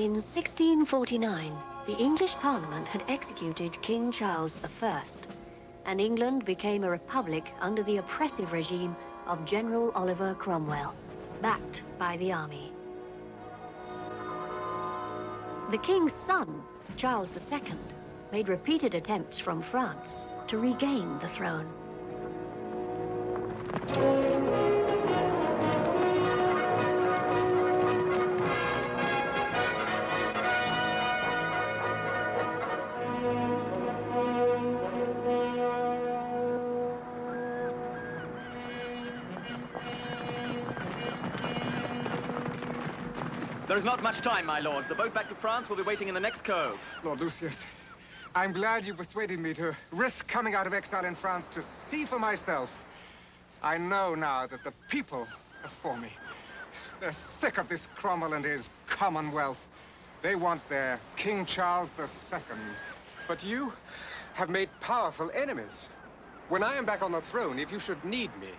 In 1649, the English Parliament had executed King Charles I, and England became a republic under the oppressive regime of General Oliver Cromwell, backed by the army. The king's son, Charles II, made repeated attempts from France to regain the throne. There is not much time, my lord. The boat back to France will be waiting in the next cove. Lord Lucius, I'm glad you persuaded me to risk coming out of exile in France to see for myself. I know now that the people are for me. They're sick of this Cromwell and his Commonwealth. They want their King Charles II. But you have made powerful enemies. When I am back on the throne, if you should need me,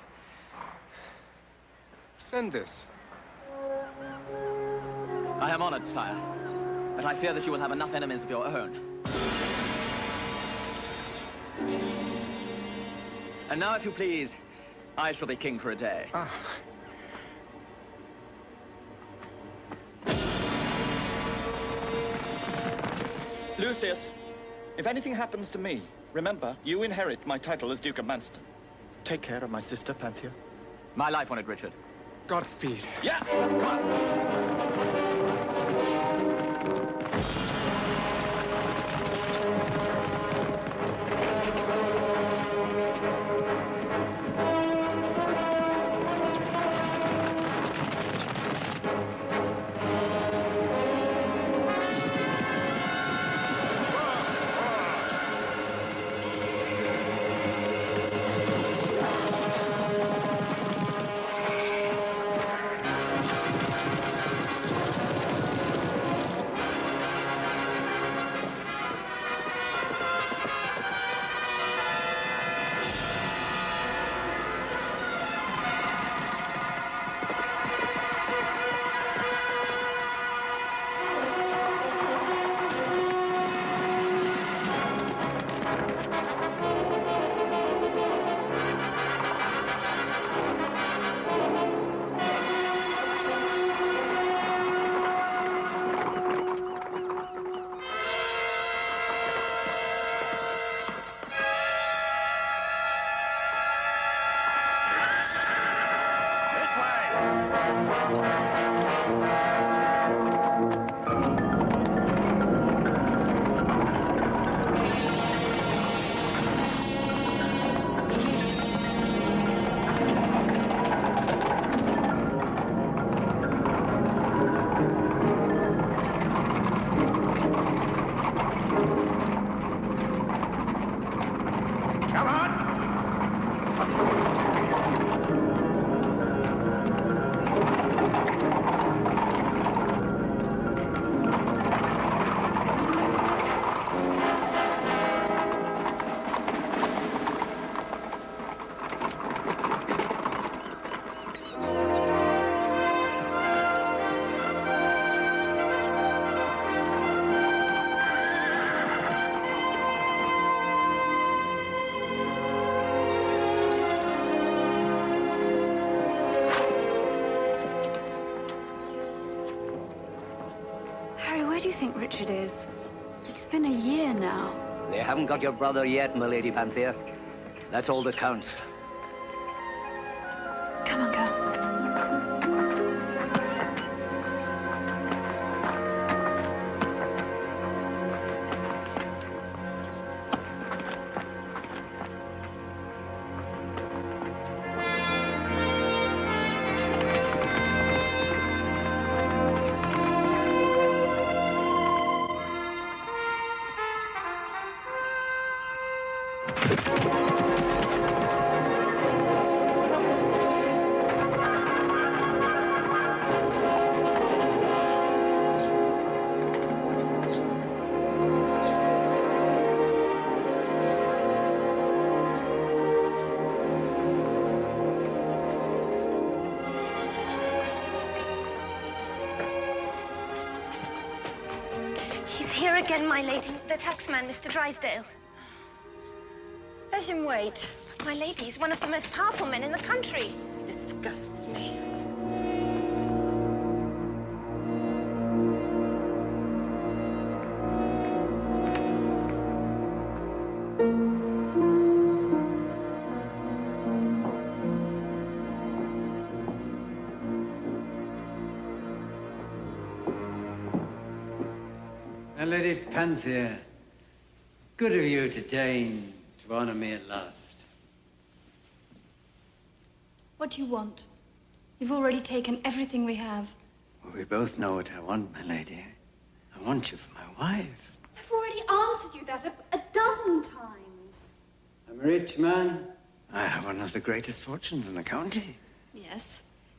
send this. I am honored, sire, but I fear that you will have enough enemies of your own. And now, if you please, I shall be king for a day. Ah. Lucius, if anything happens to me, remember, you inherit my title as Duke of Manston. Take care of my sister, Panthea. My life on it, Richard. Godspeed. Yeah, come on. Where do you think Richard is? It's been a year now. They haven't got your brother yet, my Lady Panthea. That's all that counts. Come on, girl. again, my lady. The taxman, Mr. Drysdale. Let him wait. My lady, he's one of the most powerful men in the country. Disgusts me. Lady Panthea, good of you to deign to honor me at last. What do you want? You've already taken everything we have. Well, we both know what I want, my lady. I want you for my wife. I've already answered you that a dozen times. I'm a rich man. I have one of the greatest fortunes in the county. Yes.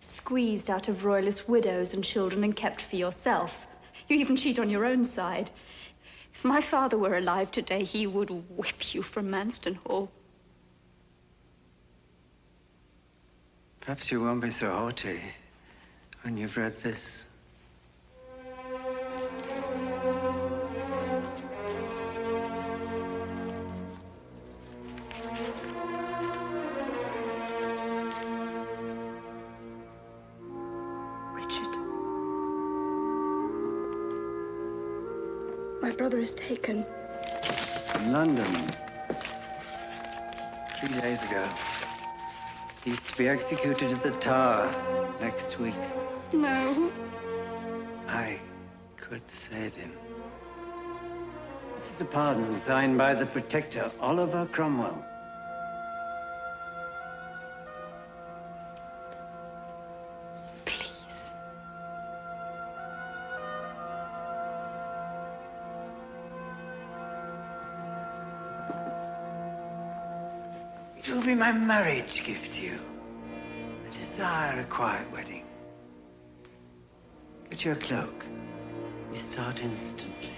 Squeezed out of royalist widows and children and kept for yourself. You even cheat on your own side. If my father were alive today, he would whip you from Manston Hall. Perhaps you won't be so haughty when you've read this. My brother is taken. In London. 3 days ago. He's to be executed at the Tower next week. No. I could save him. This is a pardon signed by the Protector, Oliver Cromwell. It will be my marriage gift to you. I desire a quiet wedding. Get your cloak. We start instantly.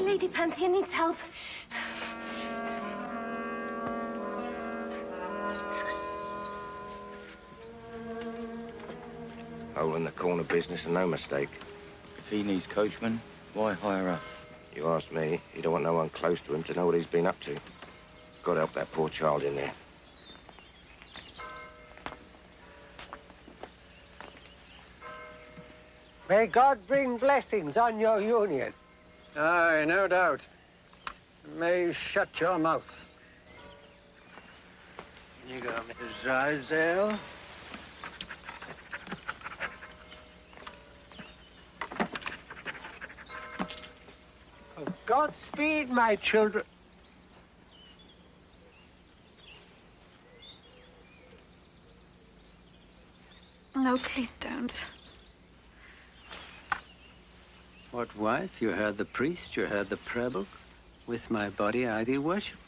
Lady Panthea needs help. Hole in the corner business and no mistake. If he needs coachmen, why hire us? You ask me, you don't want no one close to him to know what he's been up to. Got to help that poor child in there. May God bring blessings on your union. Aye, no doubt. May you shut your mouth. Here you go, Mrs. Drysdale. Oh, Godspeed, my children. No, please don't. What, wife? You heard the priest, you heard the prayer book. With my body I do worship.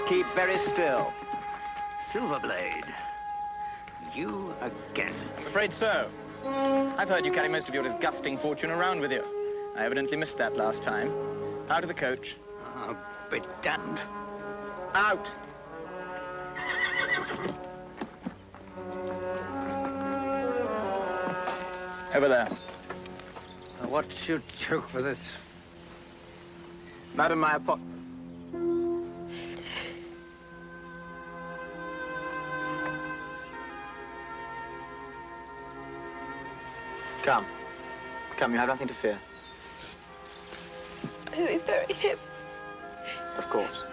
Keep very still. Silverblade. You again. I'm afraid so. I've heard you carry most of your disgusting fortune around with you. I evidently missed that last time. Out of the coach. Oh, be damned. Out! Over there. What's your choke for this? Madam, Come. Come, you have nothing to fear. May we bury him? Of course.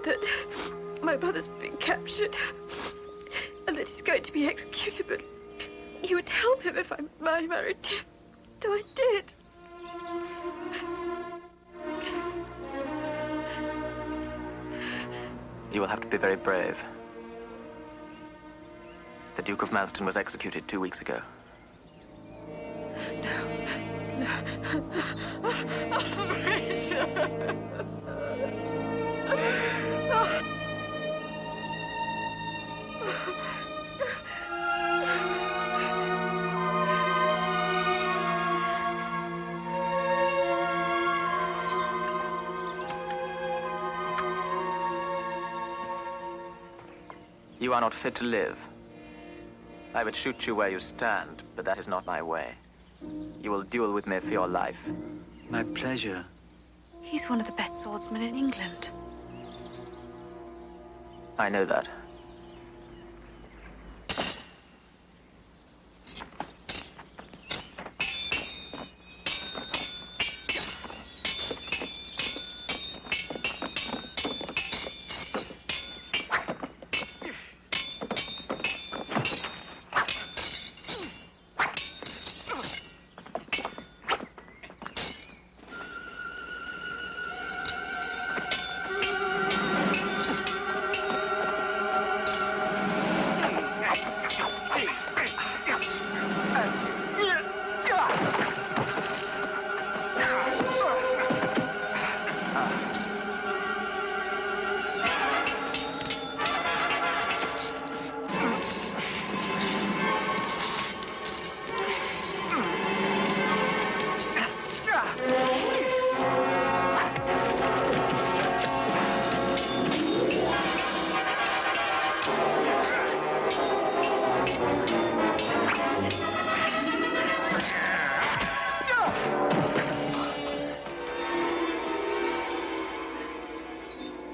that my brother's been captured and that he's going to be executed, but he would help him if I married him. So I did. You will have to be very brave. The Duke of Manston was executed 2 weeks ago. You are not fit to live. I would shoot you where you stand, but that is not my way. You will duel with me for your life. My pleasure. He's one of the best swordsmen in England. I know that.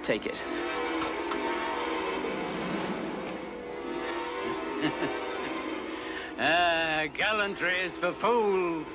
Take it. Gallantry is for fools.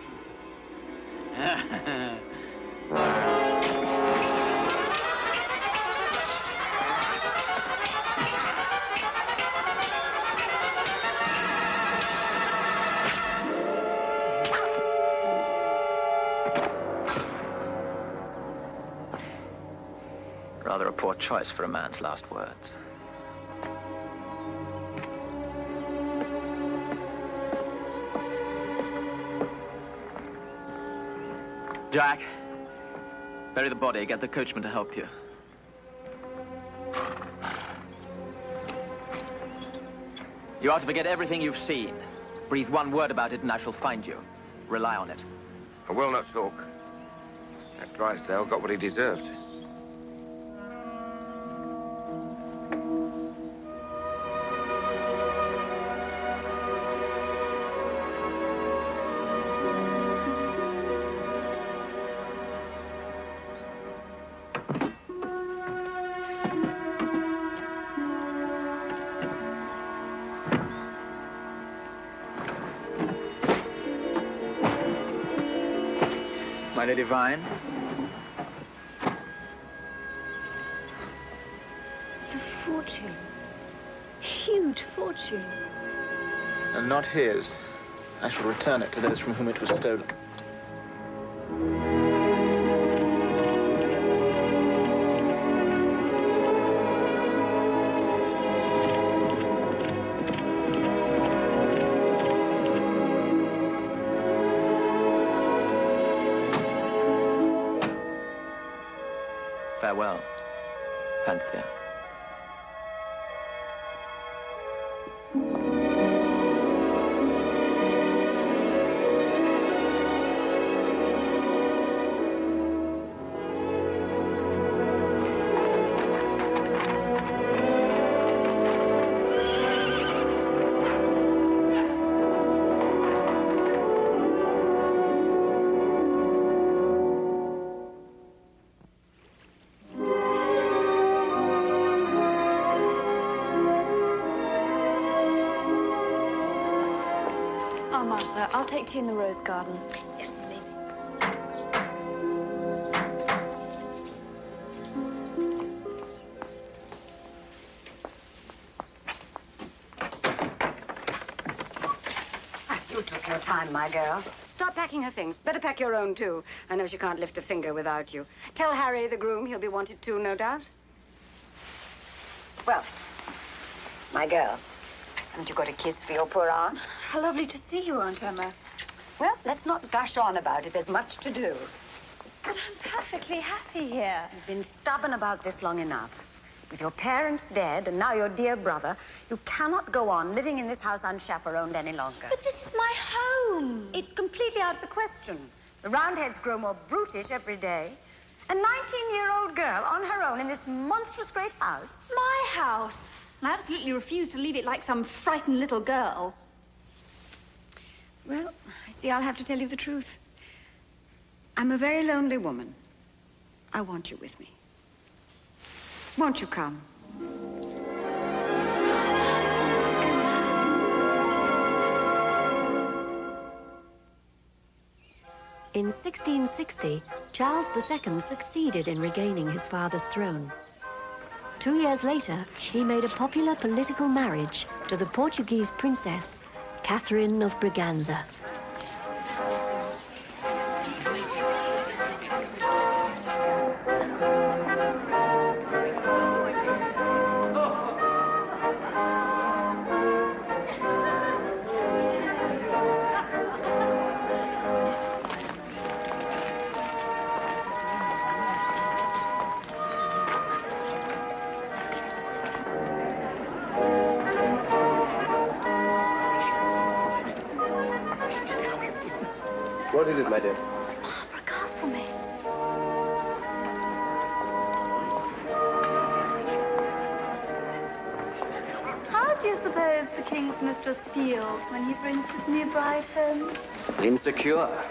Rather a poor choice for a man's last words. Jack, bury the body. Get the coachman to help you. You are to forget everything you've seen. Breathe one word about it and I shall find you. Rely on it. I will not talk. That Drysdale got what he deserved. My Lady Vyne. It's a fortune. Huge fortune. And not his. I shall return it to those from whom it was stolen. Farewell, Panthea. I'll take tea in the rose garden. Yes, lady. took your time, my girl. Start packing her things. Better pack your own, too. I know she can't lift a finger without you. Tell Harry, the groom, he'll be wanted, too, no doubt. Well, my girl, haven't you got a kiss for your poor aunt? How lovely to see you, Aunt Emma. Well, let's not gush on about it. There's much to do. But I'm perfectly happy here. You've been stubborn about this long enough. With your parents dead and now your dear brother, you cannot go on living in this house unchaperoned any longer. But this is my home. It's completely out of the question. The Roundheads grow more brutish every day. A 19-year-old girl on her own in this monstrous great house. My house. I absolutely refuse to leave it like some frightened little girl. Well, I see I'll have to tell you the truth. I'm a very lonely woman. I want you with me. Won't you come? In 1660, Charles II succeeded in regaining his father's throne. 2 years later, he made a popular political marriage to the Portuguese princess, Catherine of Braganza. What is it, my dear? Barbara Cartland. How do you suppose the king's mistress feels when he brings his new bride home? Insecure.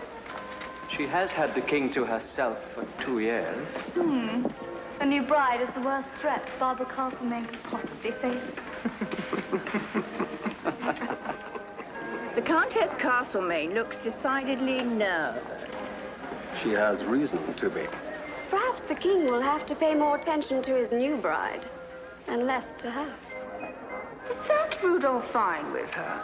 She has had the king to herself for 2 years. The new bride is the worst threat Barbara Cartland could possibly face. The Countess Castlemaine looks decidedly nervous. She has reason to be. Perhaps the king will have to pay more attention to his new bride and less to her. Is that Rudolph Vyne with her?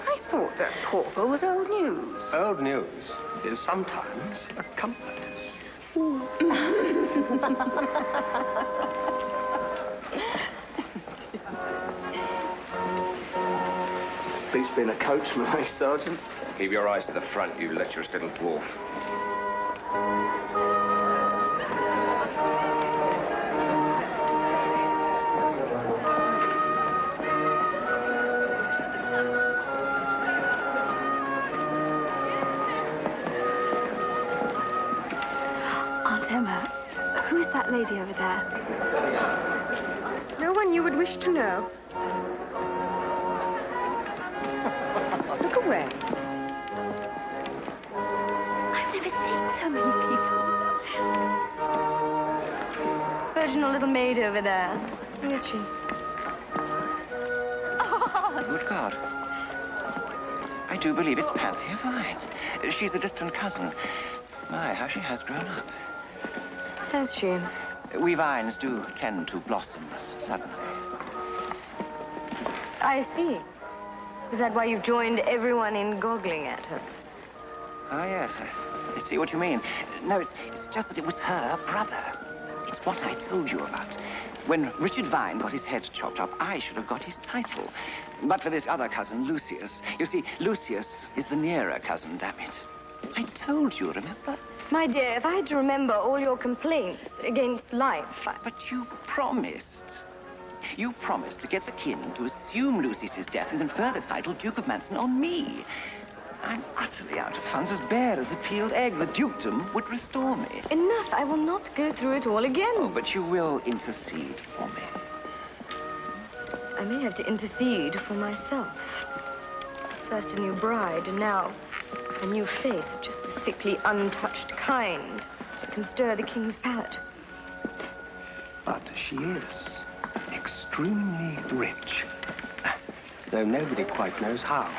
I thought that pauper was old news. Old news is sometimes a comfort. Beats being a coachman, eh, Sergeant? Keep your eyes to the front, you lecherous little dwarf. Aunt Emma, who is that lady over there? No one you would wish to know. Look away. I've never seen so many people. Virginal little maid over there. Who is she? Oh! Good God. I do believe it's Panthea Vyne. She's a distant cousin. My, how she has grown up. Has she? We Vines do tend to blossom suddenly. I see. Is that why you joined everyone in goggling at her? Ah, yes. I see what you mean. No, it's just that it was her brother. It's what I told you about. When Richard Vyne got his head chopped off, I should have got his title. But for this other cousin, Lucius. You see, Lucius is the nearer cousin, damn it. I told you, remember? My dear, if I had to remember all your complaints against life... But you promised. You promised to get the king to assume Lucius's death and confer the title Duke of Manson on me. I'm utterly out of funds, as bare as a peeled egg. The dukedom would restore me. Enough. I will not go through it all again. Oh, but you will intercede for me. I may have to intercede for myself. First a new bride, and now a new face of just the sickly, untouched kind that can stir the king's palate. But she is extremely rich, though nobody quite knows how.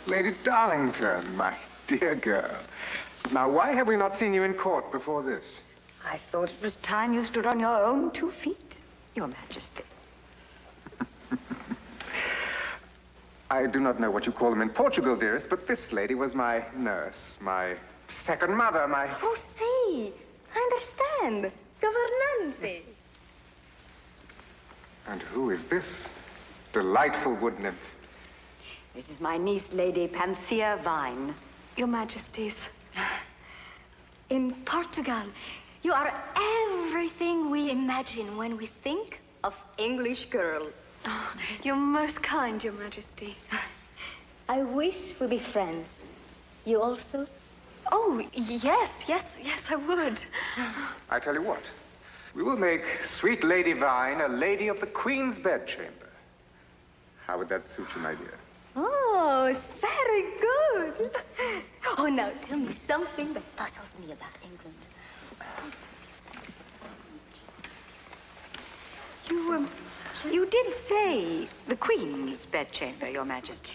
Lady Darlington, my dear girl. Now, why have we not seen you in court before this? I thought it was time you stood on your own 2 feet, Your Majesty. I do not know what you call them in Portugal, dearest, but this lady was my nurse, my second mother, my... Oh, see, I understand. Governante. And who is this delightful wood nymph? This is my niece, Lady Panthea Vyne. Your Majesties. In Portugal, you are everything we imagine when we think of English girl. Oh, you're most kind, Your Majesty. I wish we'd be friends. You also? Oh, yes, I would. I tell you what, we will make sweet Lady Vyne a lady of the Queen's bedchamber. How would that suit you, my dear? Oh, it's very good. Oh, now tell me something that puzzles me about England. You did say the Queen's bedchamber, Your Majesty.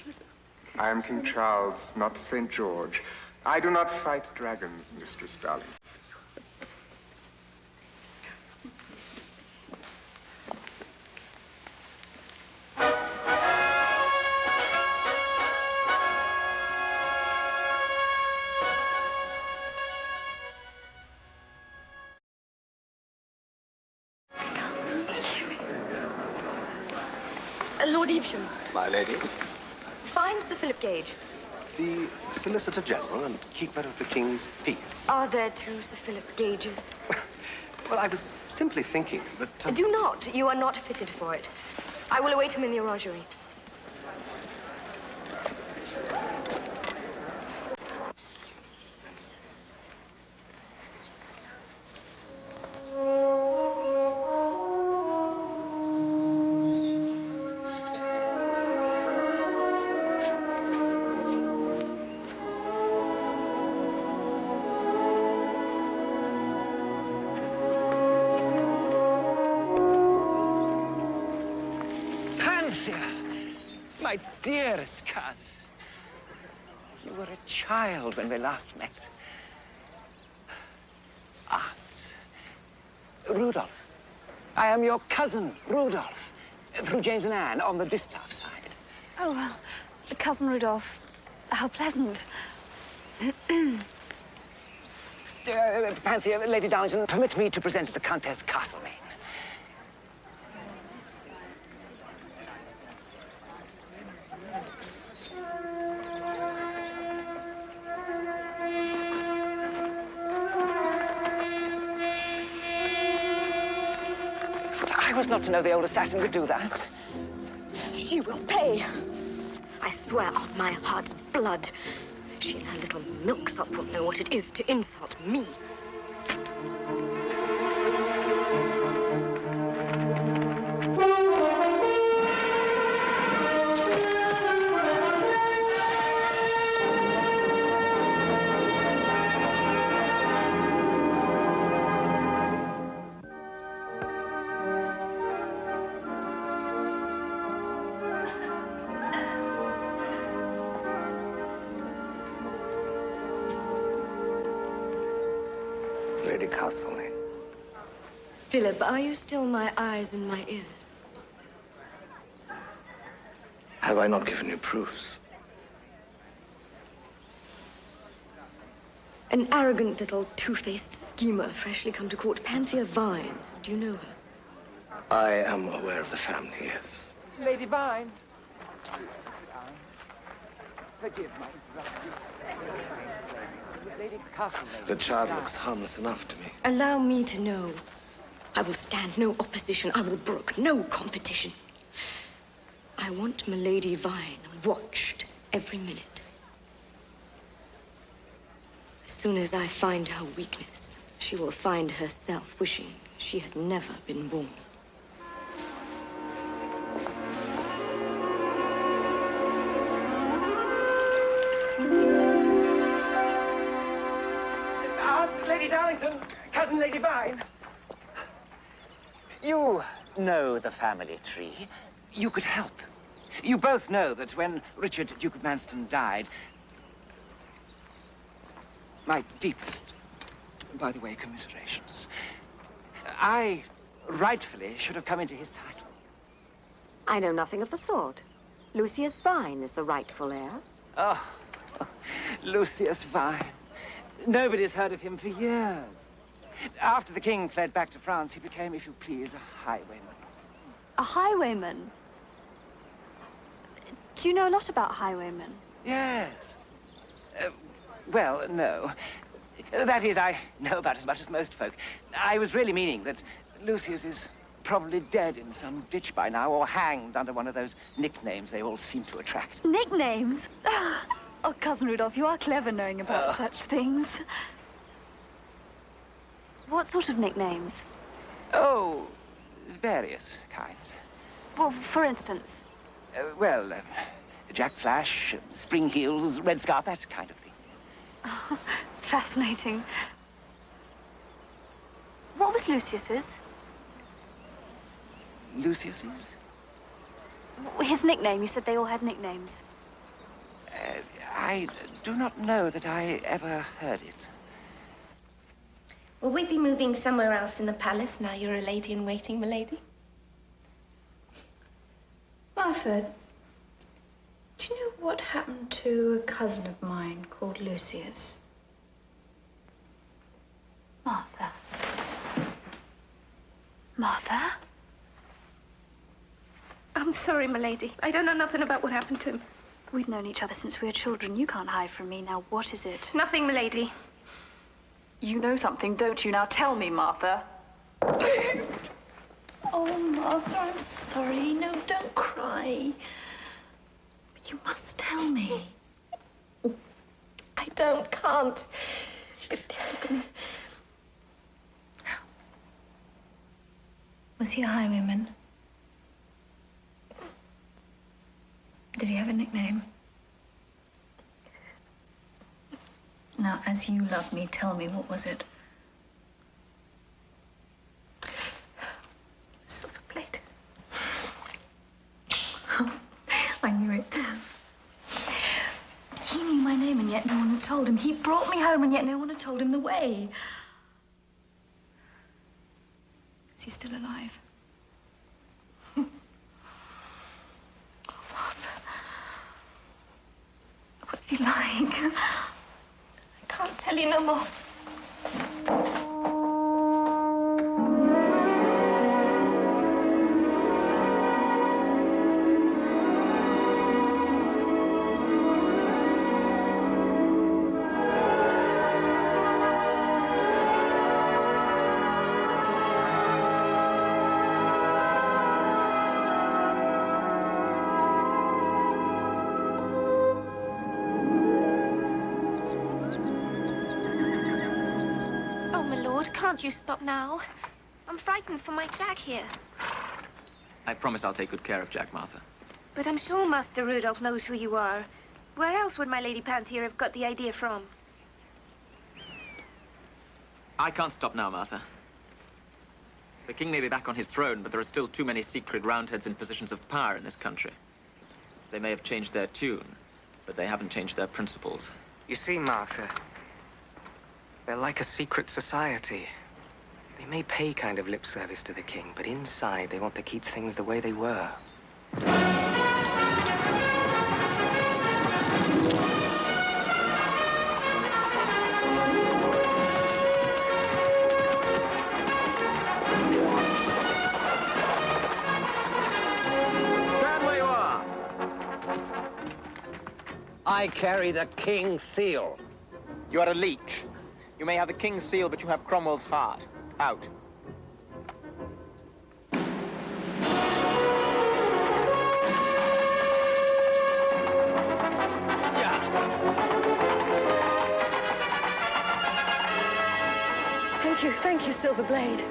I am King Charles, not St. George. I do not fight dragons, Mistress Darling. Lord Evesham. My lady. Find Sir Philip Gage. The Solicitor General and Keeper of the King's Peace. Are there 2 Sir Philip Gages? Well, I was simply thinking that... Do not. You are not fitted for it. I will await him in the orangery. My dearest coz. You were a child when we last met. Aunt. Rudolph. I am your cousin, Rudolph. Through James and Anne on the Distaff side. Oh, well, Cousin Rudolph. How pleasant. Panthea, Lady Darlington, permit me to present the Countess Castlemaine. I was not to know the old assassin would do that. She will pay. I swear on my heart's blood. She and her little milksop won't know what it is to insult me. Lady Castlemaine. Philip, are you still my eyes and my ears? Have I not given you proofs? An arrogant little two-faced schemer freshly come to court, Panthea Vyne. Do you know her? I am aware of the family, yes. Lady Vyne. Forgive my interruption. Lady Castlemaine. The child looks harmless enough to me. Allow me to know. I will stand no opposition. I will brook no competition. I want Milady Vyne watched every minute. As soon as I find her weakness, she will find herself wishing she had never been born. Aunt Lady Darlington, cousin Lady Vyne. You know the family tree. You could help. You both know that when Richard, Duke of Manston, died, my deepest, by the way, commiserations, I rightfully should have come into his title. I know nothing of the sort. Lucius Vyne is the rightful heir. Oh, Lucius Vyne. Nobody's heard of him for years. After the king fled back to France, he became, if you please, a highwayman. A highwayman? Do you know a lot about highwaymen? Yes. Well, no. That is, I know about as much as most folk. I was really meaning that Lucius is probably dead in some ditch by now, or hanged under one of those nicknames they all seem to attract. Nicknames? Oh, Cousin Rudolph, you are clever knowing about such things. What sort of nicknames? Oh, various kinds. Well, for instance? Jack Flash, Spring Heels, Red Scarf, that kind of thing. Oh, it's fascinating. What was Lucius's? Lucius's? His nickname. You said they all had nicknames. I do not know that I ever heard it. Will we be moving somewhere else in the palace now you're a lady in waiting, milady? Martha, do you know what happened to a cousin of mine called Lucius? Martha. Martha? I'm sorry, milady. I don't know nothing about what happened to him. We've known each other since we were children. You can't hide from me. Now, what is it? Nothing, milady. You know something, don't you? Now tell me, Martha. Oh, Martha, I'm sorry. No, don't cry. But you must tell me. I can't. Was he a highwayman? Did he have a nickname? Now, as you love me, tell me, what was it? Silver plate. I knew it. He knew my name, and yet no one had told him. He brought me home, and yet no one had told him the way. Is he still alive? What's he like? I can't tell you no more. Can't you stop now? I'm frightened for my Jack here. I promise I'll take good care of Jack, Martha. But I'm sure Master Rudolph knows who you are. Where else would my Lady Panthea have got the idea from? I can't stop now, Martha. The king may be back on his throne, but there are still too many secret roundheads in positions of power in this country. They may have changed their tune, but they haven't changed their principles. You see, Martha, they're like a secret society. They may pay kind of lip service to the king, but inside they want to keep things the way they were. Stand where you are. I carry the king's seal. You are a leech. You may have the king's seal, but you have Cromwell's heart. Out. Thank you, Silver Blade.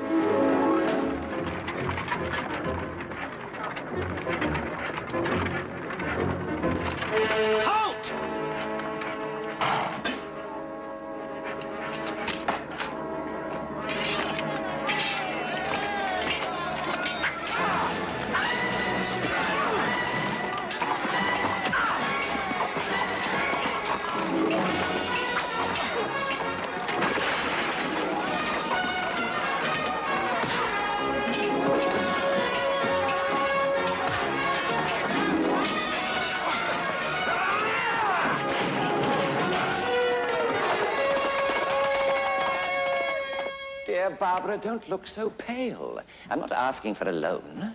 Halt! Barbara, don't look so pale. I'm not asking for a loan.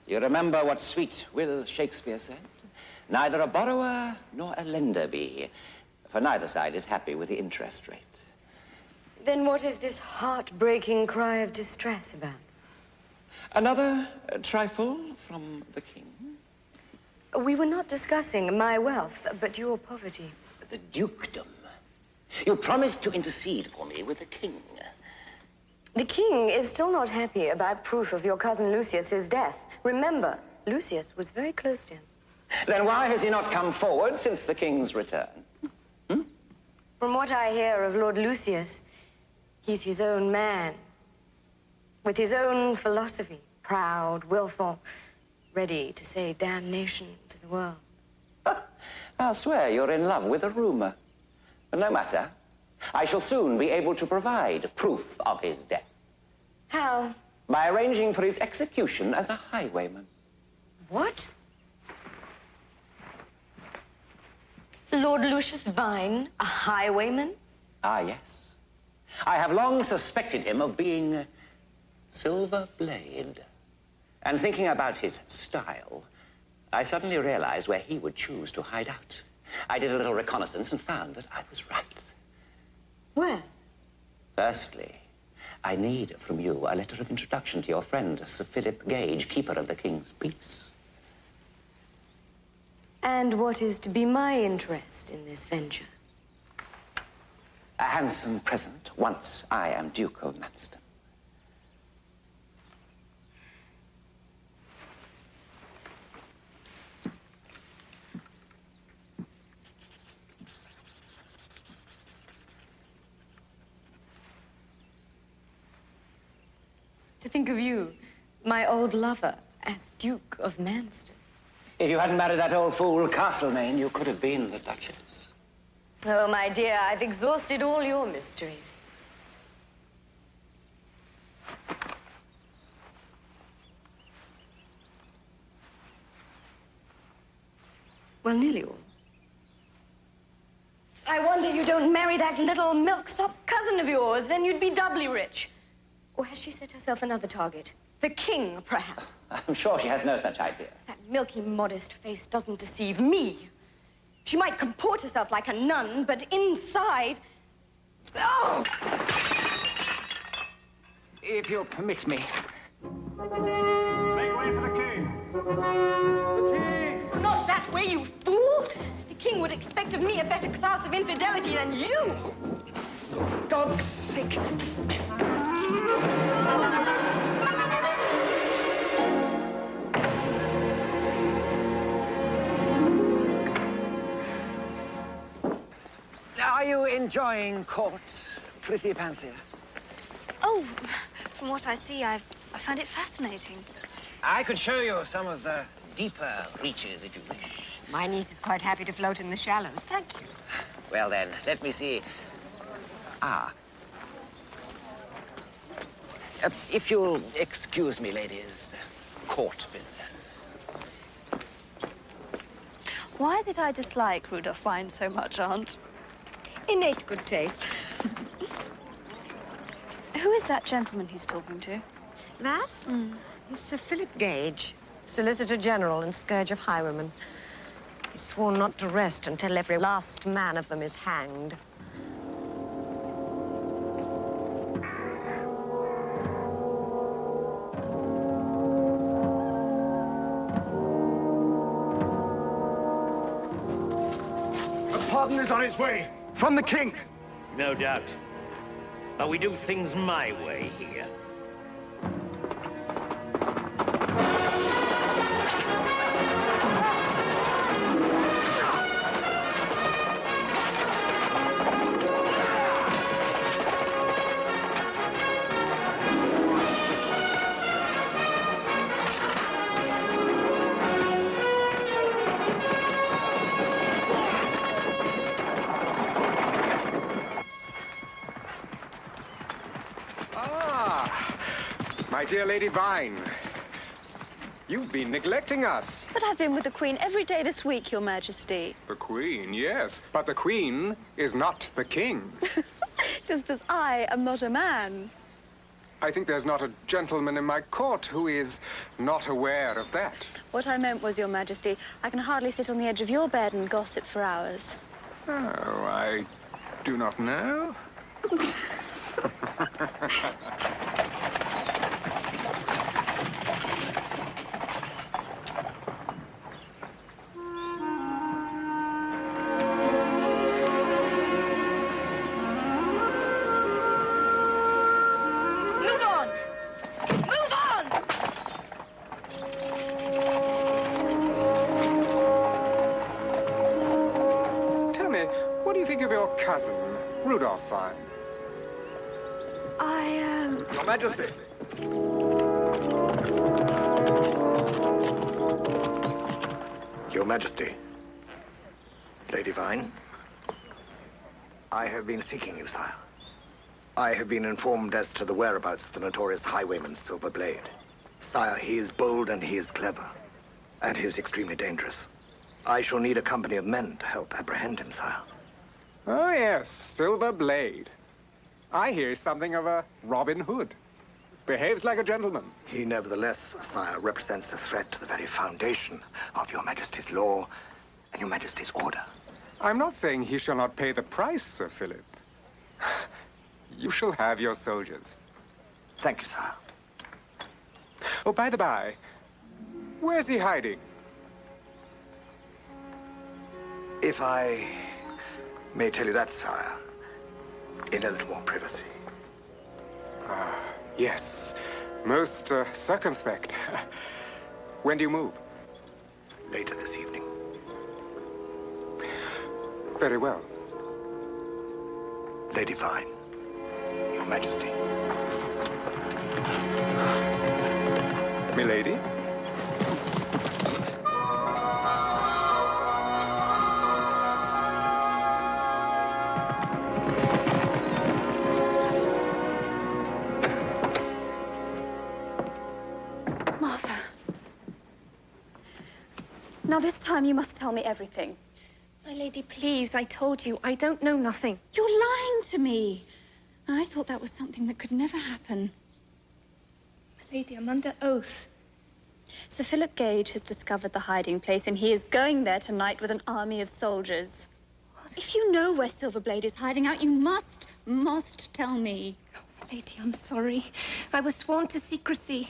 You remember what sweet Will Shakespeare said? Neither a borrower nor a lender be, for neither side is happy with the interest rate. Then what is this heartbreaking cry of distress about? Another trifle from the king? We were not discussing my wealth, but your poverty. The dukedom. You promised to intercede for me with the king. The king is still not happy about proof of your cousin Lucius's death. Remember, Lucius was very close to him. Then why has he not come forward since the king's return? From what I hear of Lord Lucius, he's his own man, with his own philosophy, proud, willful, ready to say damnation to the world. I'll swear you're in love with a rumor. But no matter. I shall soon be able to provide proof of his death. How? By arranging for his execution as a highwayman. What? Lord Lucius Vyne, a highwayman? Ah, yes. I have long suspected him of being Silver Blade. And thinking about his style, I suddenly realized where he would choose to hide out. I did a little reconnaissance and found that I was right. Where? Firstly, I need from you a letter of introduction to your friend, Sir Philip Gage, keeper of the King's Peace. And what is to be my interest in this venture? A handsome present once I am Duke of Manston. To think of you, my old lover, as Duke of Manston. If you hadn't married that old fool, Castlemaine, you could have been the Duchess. Oh, my dear, I've exhausted all your mysteries. Well, nearly all. I wonder you don't marry that little milksop cousin of yours, then you'd be doubly rich. Or has she set herself another target? The king, perhaps? I'm sure she has no such idea. That milky, modest face doesn't deceive me. She might comport herself like a nun, but inside... Oh! If you'll permit me. Make way for the king. The king! Not that way, you fool! The king would expect of me a better class of infidelity than you. For God's sake. Are you enjoying court, pretty Panthea? Oh, from what I see, I find it fascinating. I could show you some of the deeper reaches, if you wish. My niece is quite happy to float in the shallows. Thank you. Well, then, let me see. If you'll excuse me, ladies, court business. Why is it I dislike Rudolph Vyne so much, Aunt? Innate good taste. Who is that gentleman he's talking to? That? He's Sir Philip Gage, Solicitor General and Scourge of Highwayman. He's sworn not to rest until every last man of them is hanged. A pardon is on its way. From the king. No doubt. But we do things my way here. My dear Lady Vyne, you've been neglecting us. But I've been with the Queen every day this week, Your Majesty. The Queen, yes. But the Queen is not the king. Just as I am not a man. I think there's not a gentleman in my court who is not aware of that. What I meant was, Your Majesty, I can hardly sit on the edge of your bed and gossip for hours. Oh, I do not know. Cousin, Rudolph Vyne. Your Majesty. Your Majesty. Lady Vyne. I have been seeking you, sire. I have been informed as to the whereabouts of the notorious Highwayman Silver Blade. Sire, he is bold and he is clever. And he is extremely dangerous. I shall need a company of men to help apprehend him, sire. Oh, yes, Silver Blade. I hear something of a Robin Hood. Behaves like a gentleman. He nevertheless, sire, represents a threat to the very foundation of Your Majesty's law and Your Majesty's order. I'm not saying he shall not pay the price, Sir Philip. You shall have your soldiers. Thank you, sire. Oh, by the by, where's he hiding? If I may tell you that, sire, in a little more privacy. Ah, yes. Most circumspect. When do you move? Later this evening. Very well. Lady Vyne, Your Majesty. Milady? Now, this time you must tell me everything. My lady, please, I told you, I don't know nothing. You're lying to me. I thought that was something that could never happen. My lady, I'm under oath. Sir Philip Gage has discovered the hiding place, and he is going there tonight with an army of soldiers. What? If you know where Silverblade is hiding out, you must tell me. Oh, lady, I'm sorry. I was sworn to secrecy.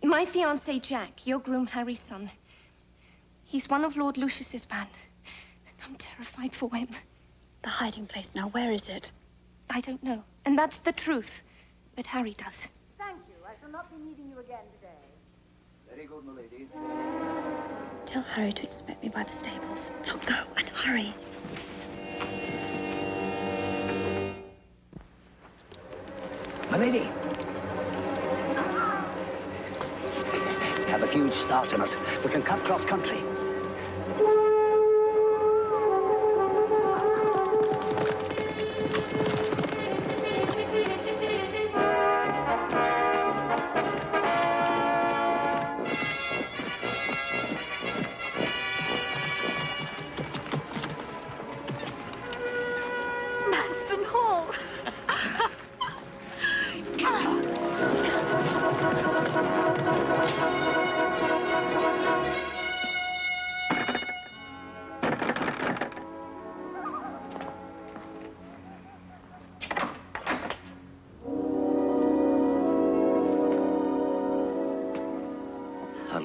My fiancé, Jack, your groom, Harry's son. He's one of Lord Lucius's band. I'm terrified for him. The hiding place now, where is it? I don't know. And that's the truth. But Harry does. Thank you. I shall not be needing you again today. Very good, my lady. Tell Harry to expect me by the stables. Now go and hurry. My lady. Have a huge start in us. We can cut cross country.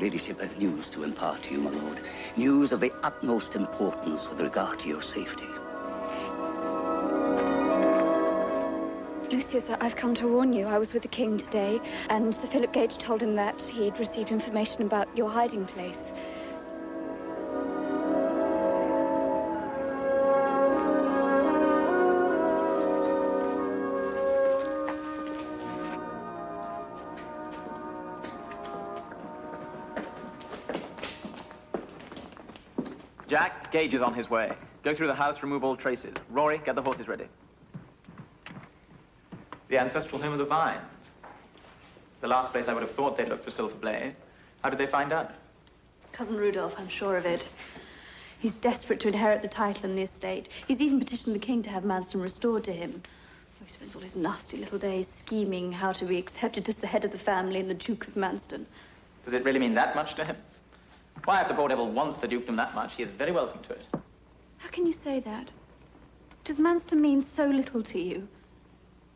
Ladyship has news to impart to you, my lord. News of the utmost importance with regard to your safety. Lucius, I've come to warn you. I was with the king today, and Sir Philip Gage told him that he'd received information about your hiding place. Jack, Gage is on his way. Go through the house, remove all traces. Rory, get the horses ready. The ancestral home of the Vynes. The last place I would have thought they'd look for Silver Blade. How did they find out? Cousin Rudolph, I'm sure of it. He's desperate to inherit the title and the estate. He's even petitioned the king to have Manston restored to him. He spends all his nasty little days scheming how to be accepted as the head of the family and the Duke of Manston. Does it really mean that much to him? Why, if the poor devil wants the dukedom that much, he is very welcome to it. How can you say that? Does Manston mean so little to you?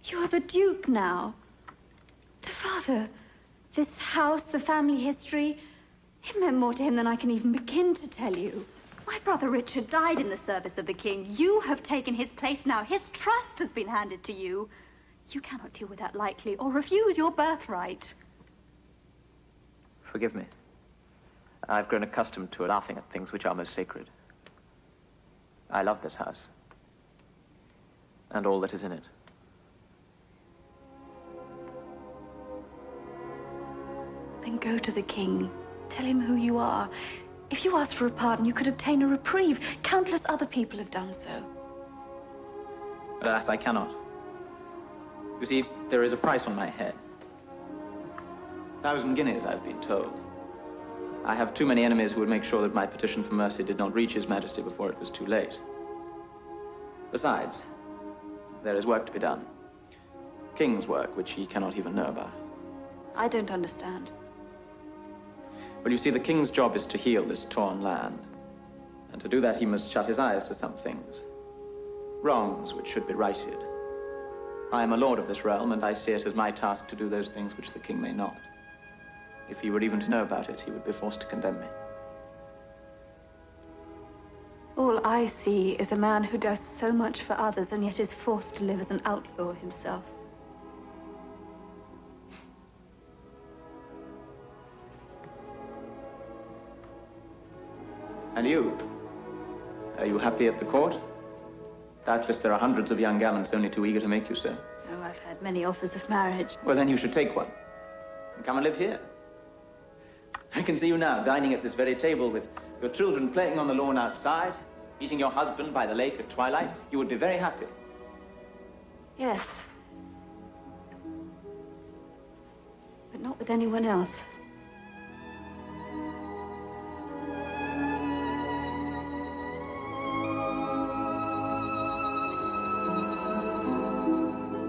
You are the Duke now. To Father, this house, the family history, it meant more to him than I can even begin to tell you. My brother Richard died in the service of the king. You have taken his place now. His trust has been handed to you. You cannot deal with that lightly or refuse your birthright. Forgive me. I've grown accustomed to laughing at things which are most sacred. I love this house. And all that is in it. Then go to the king. Tell him who you are. If you ask for a pardon, you could obtain a reprieve. Countless other people have done so. Alas, I cannot. You see, there is a price on my head. 1,000 guineas, I've been told. I have too many enemies who would make sure that my petition for mercy did not reach His Majesty before it was too late. Besides, there is work to be done. King's work, which he cannot even know about. I don't understand. Well, you see, the king's job is to heal this torn land. And to do that, he must shut his eyes to some things. Wrongs which should be righted. I am a lord of this realm, and I see it as my task to do those things which the king may not. If he were even to know about it, he would be forced to condemn me. All I see is a man who does so much for others and yet is forced to live as an outlaw himself. And you? Are you happy at the court? Doubtless there are hundreds of young gallants only too eager to make you so. Oh, I've had many offers of marriage. Well, then you should take one. And come and live here. I can see you now, dining at this very table with your children playing on the lawn outside, meeting your husband by the lake at twilight. You would be very happy. Yes. But not with anyone else.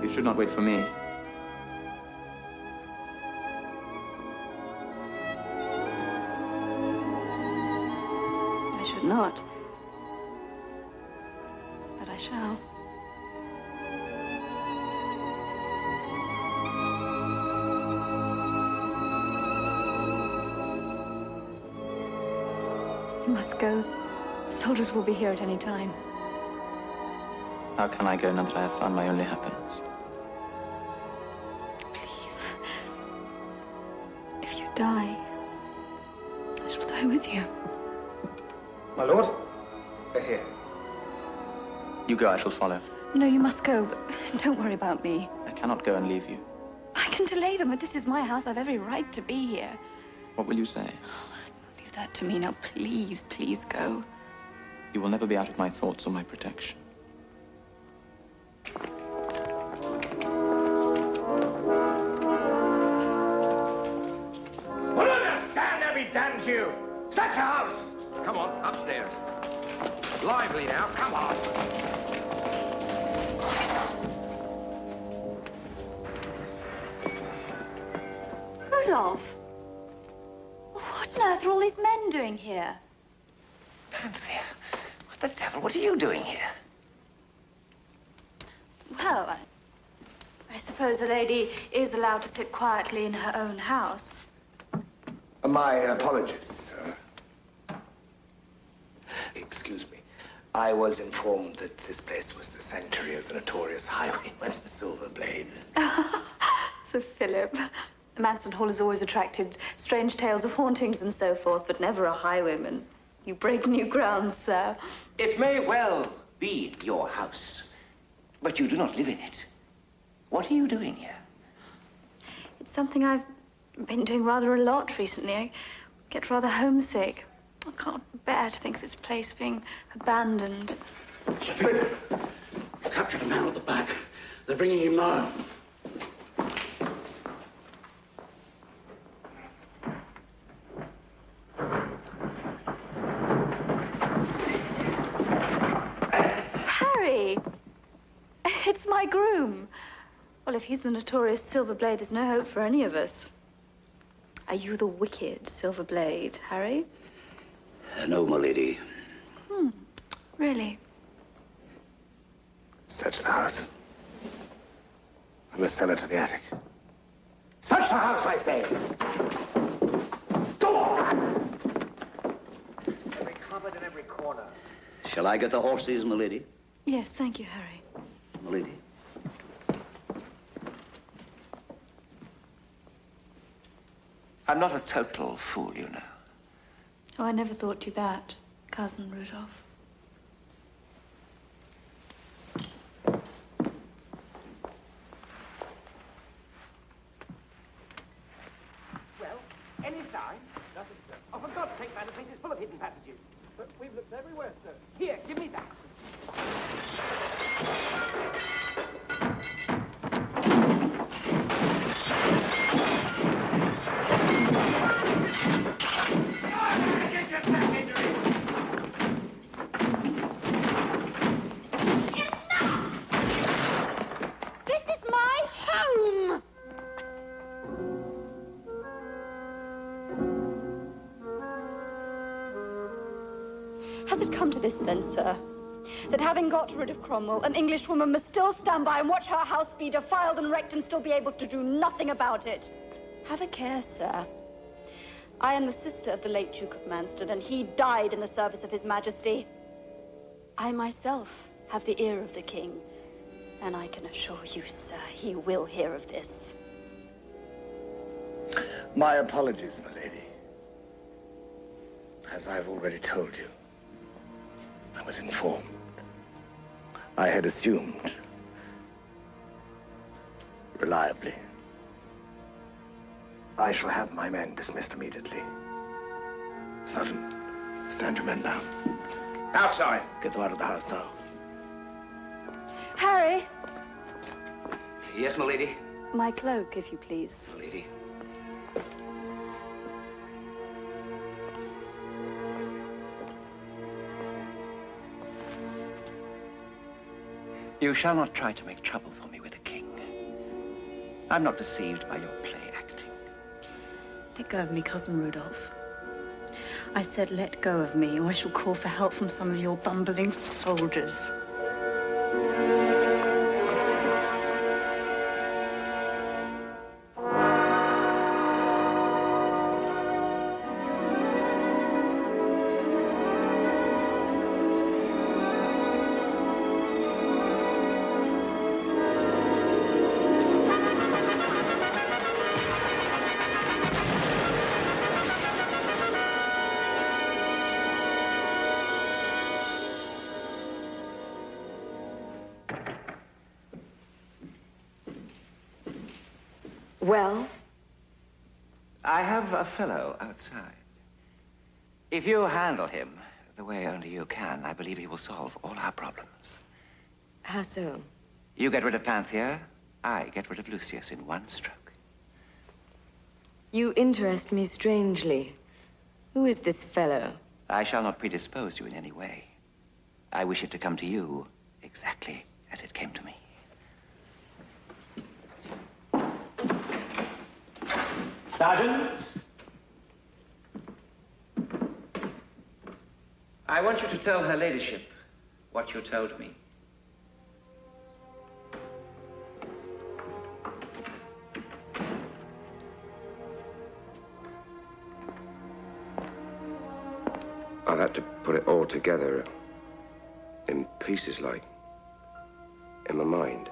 You should not wait for me. I should not. But I shall. You must go. Soldiers will be here at any time. How can I go now that I have found my only happiness? If you die, I shall die with you. My lord, they're here. You go, I shall follow. No, you must go, but don't worry about me. I cannot go and leave you. I can delay them, but this is my house. I've every right to be here. What will you say? Leave that to me now. Please, please go. You will never be out of my thoughts or my protection. Will you understand there be damned you? Search the house! Come on, upstairs. Lively now, come on. Rudolph! What on earth are all these men doing here? Panthea, what the devil? What are you doing here? Well, I suppose a lady is allowed to sit quietly in her own house. My apologies, sir. Excuse me. I was informed that this place was the sanctuary of the notorious Highwayman, Silverblade. Sir Philip. The Manston Hall has always attracted strange tales of hauntings and so forth, but never a highwayman. You break new ground, sir. It may well be your house, but you do not live in it. What are you doing here? It's something I've been doing rather a lot recently. I get rather homesick. I can't bear to think of this place being abandoned. Sir Philip, captured a man at the back. They're bringing him now. Harry! It's my groom. Well, if he's the notorious Silver Blade, there's no hope for any of us. Are you the wicked Silver Blade, Harry? No, my lady. Really? Search the house. From the cellar to the attic. Search the house, I say! Go on! Every cupboard and every corner. Shall I get the horses, my lady? Yes, thank you, Harry. My lady. I'm not a total fool, you know. Oh, I never thought you that, Cousin Rudolph. Well, any sign? Nothing, sir. Oh, for God's sake, man, the place is full of hidden passages. But we've looked everywhere, sir. Here, give me that. This is my home! Has it come to this then, sir? That having got rid of Cromwell, an Englishwoman must still stand by and watch her house be defiled and wrecked and still be able to do nothing about it? Have a care, sir. I am the sister of the late Duke of Manston, and he died in the service of His Majesty. I myself have the ear of the king, and I can assure you, sir, he will hear of this. My apologies, my lady. As I've already told you, I was informed. I had assumed, reliably. I shall have my men dismissed immediately. Sergeant, stand your men down. Outside. Get them out of the house now. Harry! Yes, my lady. My cloak, if you please. My lady. You shall not try to make trouble for me with the king. I'm not deceived by your play acting. Let go of me, Cousin Rudolph. I said let go of me, or I shall call for help from some of your bumbling soldiers. Well? I have a fellow outside. If you handle him the way only you can, I believe he will solve all our problems. How so? You get rid of Panthea, I get rid of Lucius in one stroke. You interest me strangely. Who is this fellow? I shall not predispose you in any way. I wish it to come to you exactly as it came to me. Sergeant? I want you to tell her ladyship what you told me. I'll have to put it all together in pieces, like, in my mind.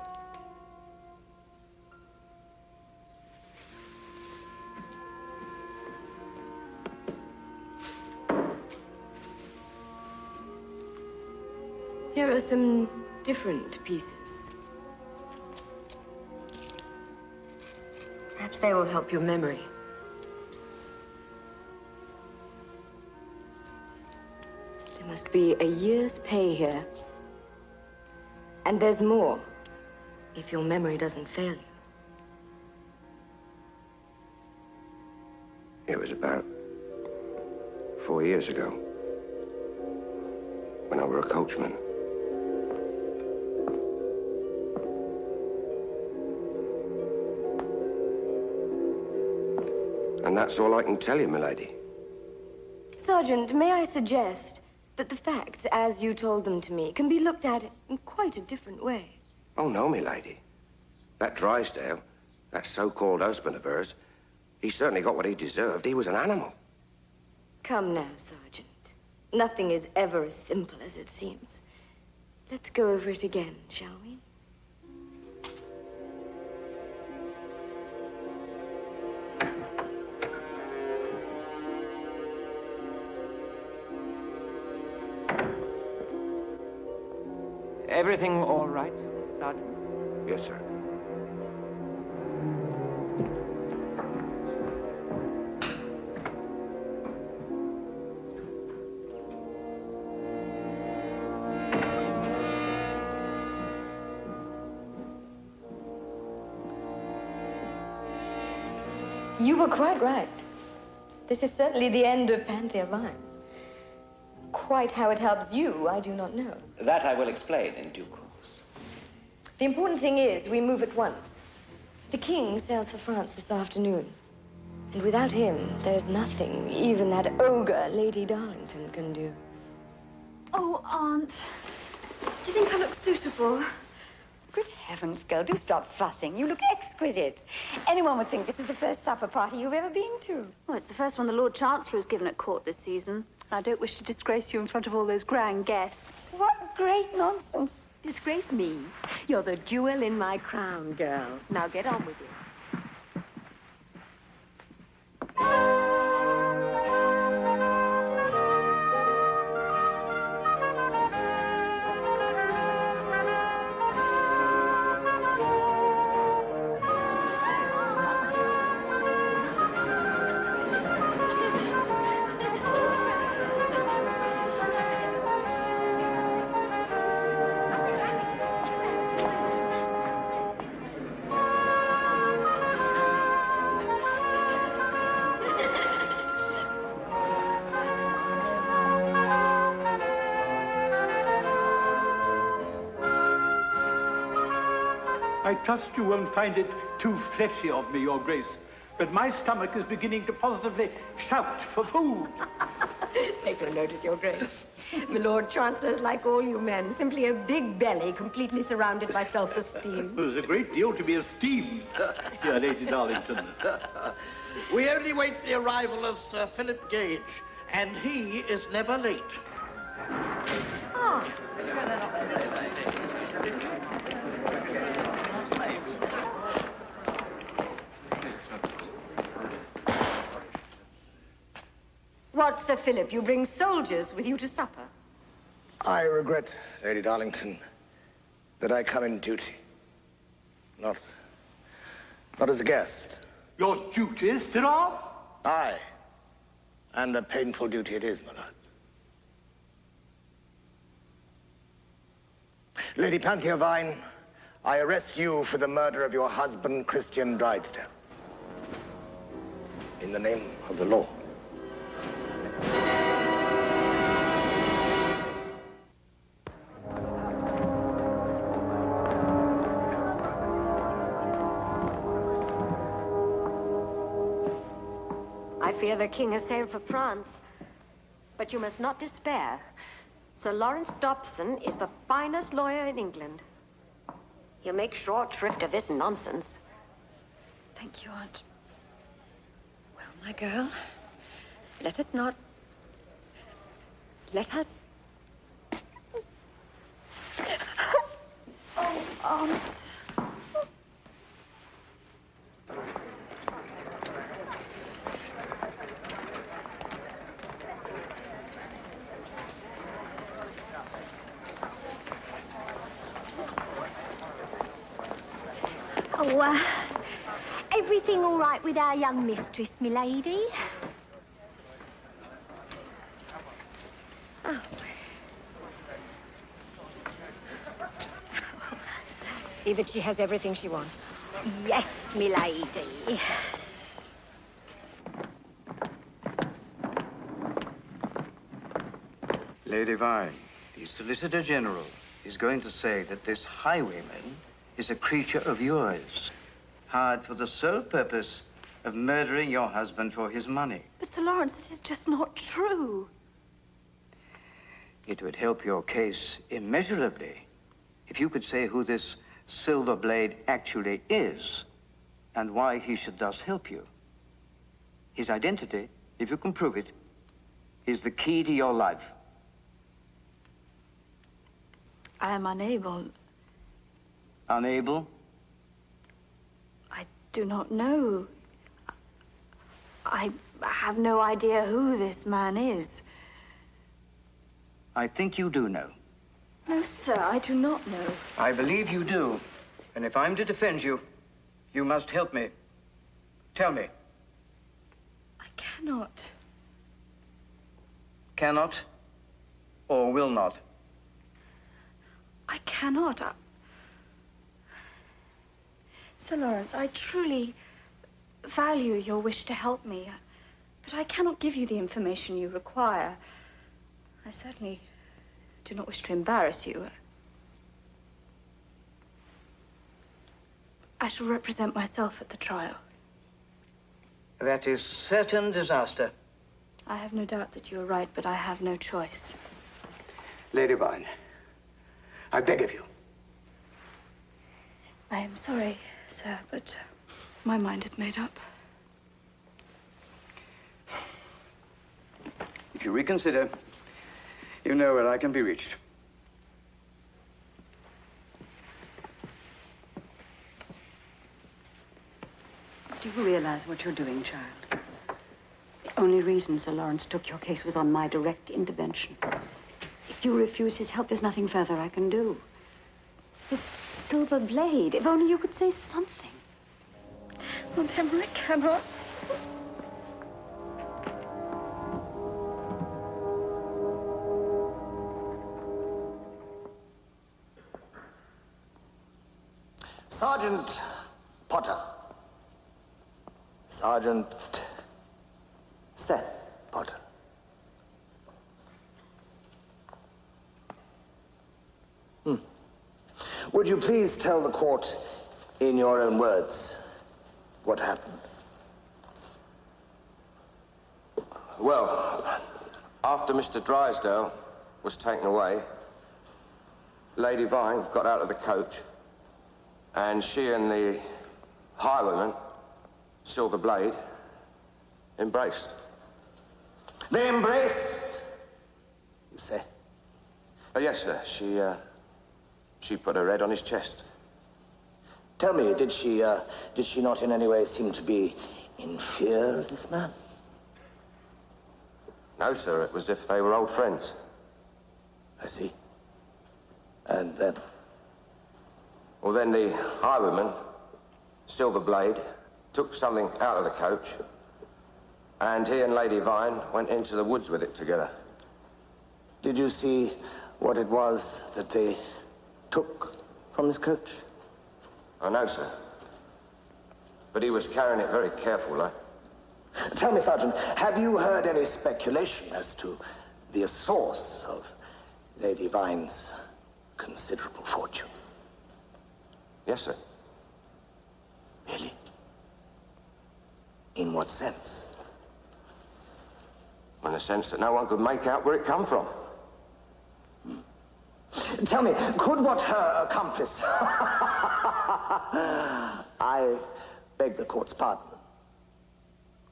Here are some different pieces. Perhaps they will help your memory. There must be a year's pay here. And there's more, if your memory doesn't fail you. It was about 4 years ago, when I were a coachman. And that's all I can tell you, milady. Sergeant, may I suggest that the facts, as you told them to me, can be looked at in quite a different way? Oh, no, milady. That Drysdale, that so-called husband of hers, he certainly got what he deserved. He was an animal. Come now, Sergeant. Nothing is ever as simple as it seems. Let's go over it again, shall we? Everything all right, Sergeant? Yes, sir. You were quite right. This is certainly the end of Panthea Vyne. Quite how it helps you, I do not know. That I will explain in due course. The important thing is we move at once. The king sails for France this afternoon. And without him, there's nothing even that ogre Lady Darlington can do. Oh, Aunt. Do you think I look suitable? Good heavens, girl, do stop fussing. You look exquisite. Anyone would think this is the first supper party you've ever been to. Well, it's the first one the Lord Chancellor has given at court this season. I don't wish to disgrace you in front of all those grand guests. What great nonsense. Disgrace me? You're the jewel in my crown, girl. Now get on with it. I trust you won't find it too fleshy of me, Your Grace, but my stomach is beginning to positively shout for food. Take no notice, Your Grace. The Lord Chancellor's like all you men, simply a big belly completely surrounded by self-esteem. There's a great deal to be esteemed, dear Lady Darlington. We only wait the arrival of Sir Philip Gage, and he is never late. Ah. What, Sir Philip, you bring soldiers with you to supper? I regret, Lady Darlington, that I come in duty. Not as a guest. Your duty, sirrah? Aye. And a painful duty it is, my lord. Lady Panthea Vyne, I arrest you for the murder of your husband, Christian Drysdale. In the name of the law. I fear the king has sailed for France. But you must not despair. Sir Lawrence Dobson is the finest lawyer in England. He'll make short shrift of this nonsense. Thank you, Aunt. Well, my girl, let us... Oh, Aunt. Oh, everything all right with our young mistress, milady? Oh. See that she has everything she wants. Yes, milady. Lady Vyne, the Solicitor General is going to say that this highwayman is a creature of yours, hired for the sole purpose of murdering your husband for his money. But Sir Lawrence, this is just not true. It would help your case immeasurably if you could say who this Silver Blade actually is and why he should thus help you. His identity, if you can prove it, is the key to your life. I am unable. Unable? I do not know. I have no idea who this man is. I think you do know. No, sir, I do not know. I believe you do. And if I'm to defend you, you must help me. Tell me. I cannot. Cannot or will not? I cannot. Sir Lawrence, I truly value your wish to help me, but I cannot give you the information you require. I certainly do not wish to embarrass you. I shall represent myself at the trial. That is certain disaster. I have no doubt that you are right, but I have no choice. Lady Vyne, I beg of you. I am sorry, sir, but my mind is made up. If you reconsider, you know where I can be reached. Do you realize what you're doing, child? The only reason Sir Lawrence took your case was on my direct intervention. If you refuse his help, there's nothing further I can do. This silver blade, if only you could say something. Aunt Emma, I cannot. Sergeant Potter. Sergeant Seth Potter. Would you please tell the court in your own words what happened? Well, after Mr. Drysdale was taken away, Lady Vyne got out of the coach, and she and the highwayman, Silver Blade, embraced. They embraced, you say? Oh, yes, sir. She put her head on his chest. Tell me, did she not in any way seem to be in fear of this man? No, sir. It was as if they were old friends. I see. And then? Well, then the highwayman, Silver Blade, took something out of the coach, and he and Lady Vyne went into the woods with it together. Did you see what it was that they took from his coach? I know, sir. But he was carrying it very carefully. Tell me, Sergeant, have you heard any speculation as to the source of Lady Vyne's considerable fortune? Yes, sir. Really? In what sense? In the sense that no one could make out where it come from. Tell me, could what her accomplice... I beg the court's pardon.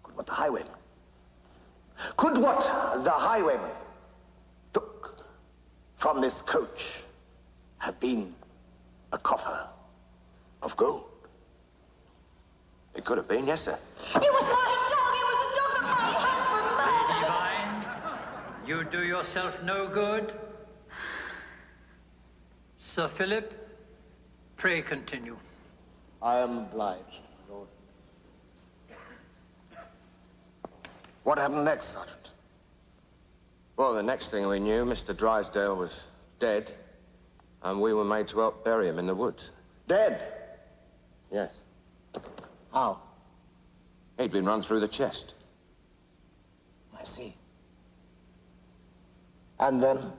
Could what the highwayman... Could what the highwayman took from this coach have been a coffer of gold? It could have been, yes, sir. It was my dog! It was the dog that my husband murdered! Lady Vyne, you do yourself no good. Sir Philip, pray continue. I am obliged, Lord. What happened next, Sergeant? Well, the next thing we knew, Mr. Drysdale was dead, and we were made to help bury him in the woods. Dead? Yes. How? He'd been run through the chest. I see. And then?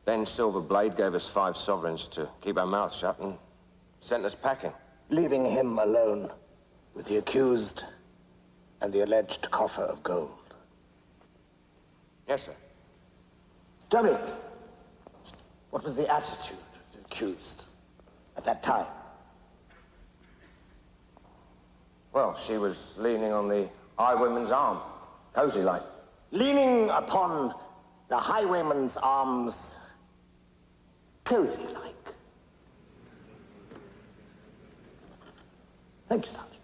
Then Silver Blade gave us 5 sovereigns to keep our mouths shut and sent us packing. Leaving him alone with the accused and the alleged coffer of gold. Yes, sir. Tell me, what was the attitude of the accused at that time? Well, she was leaning on the highwayman's arm, cozy like. Leaning upon the highwayman's arms, cozy like. Thank you, Sergeant.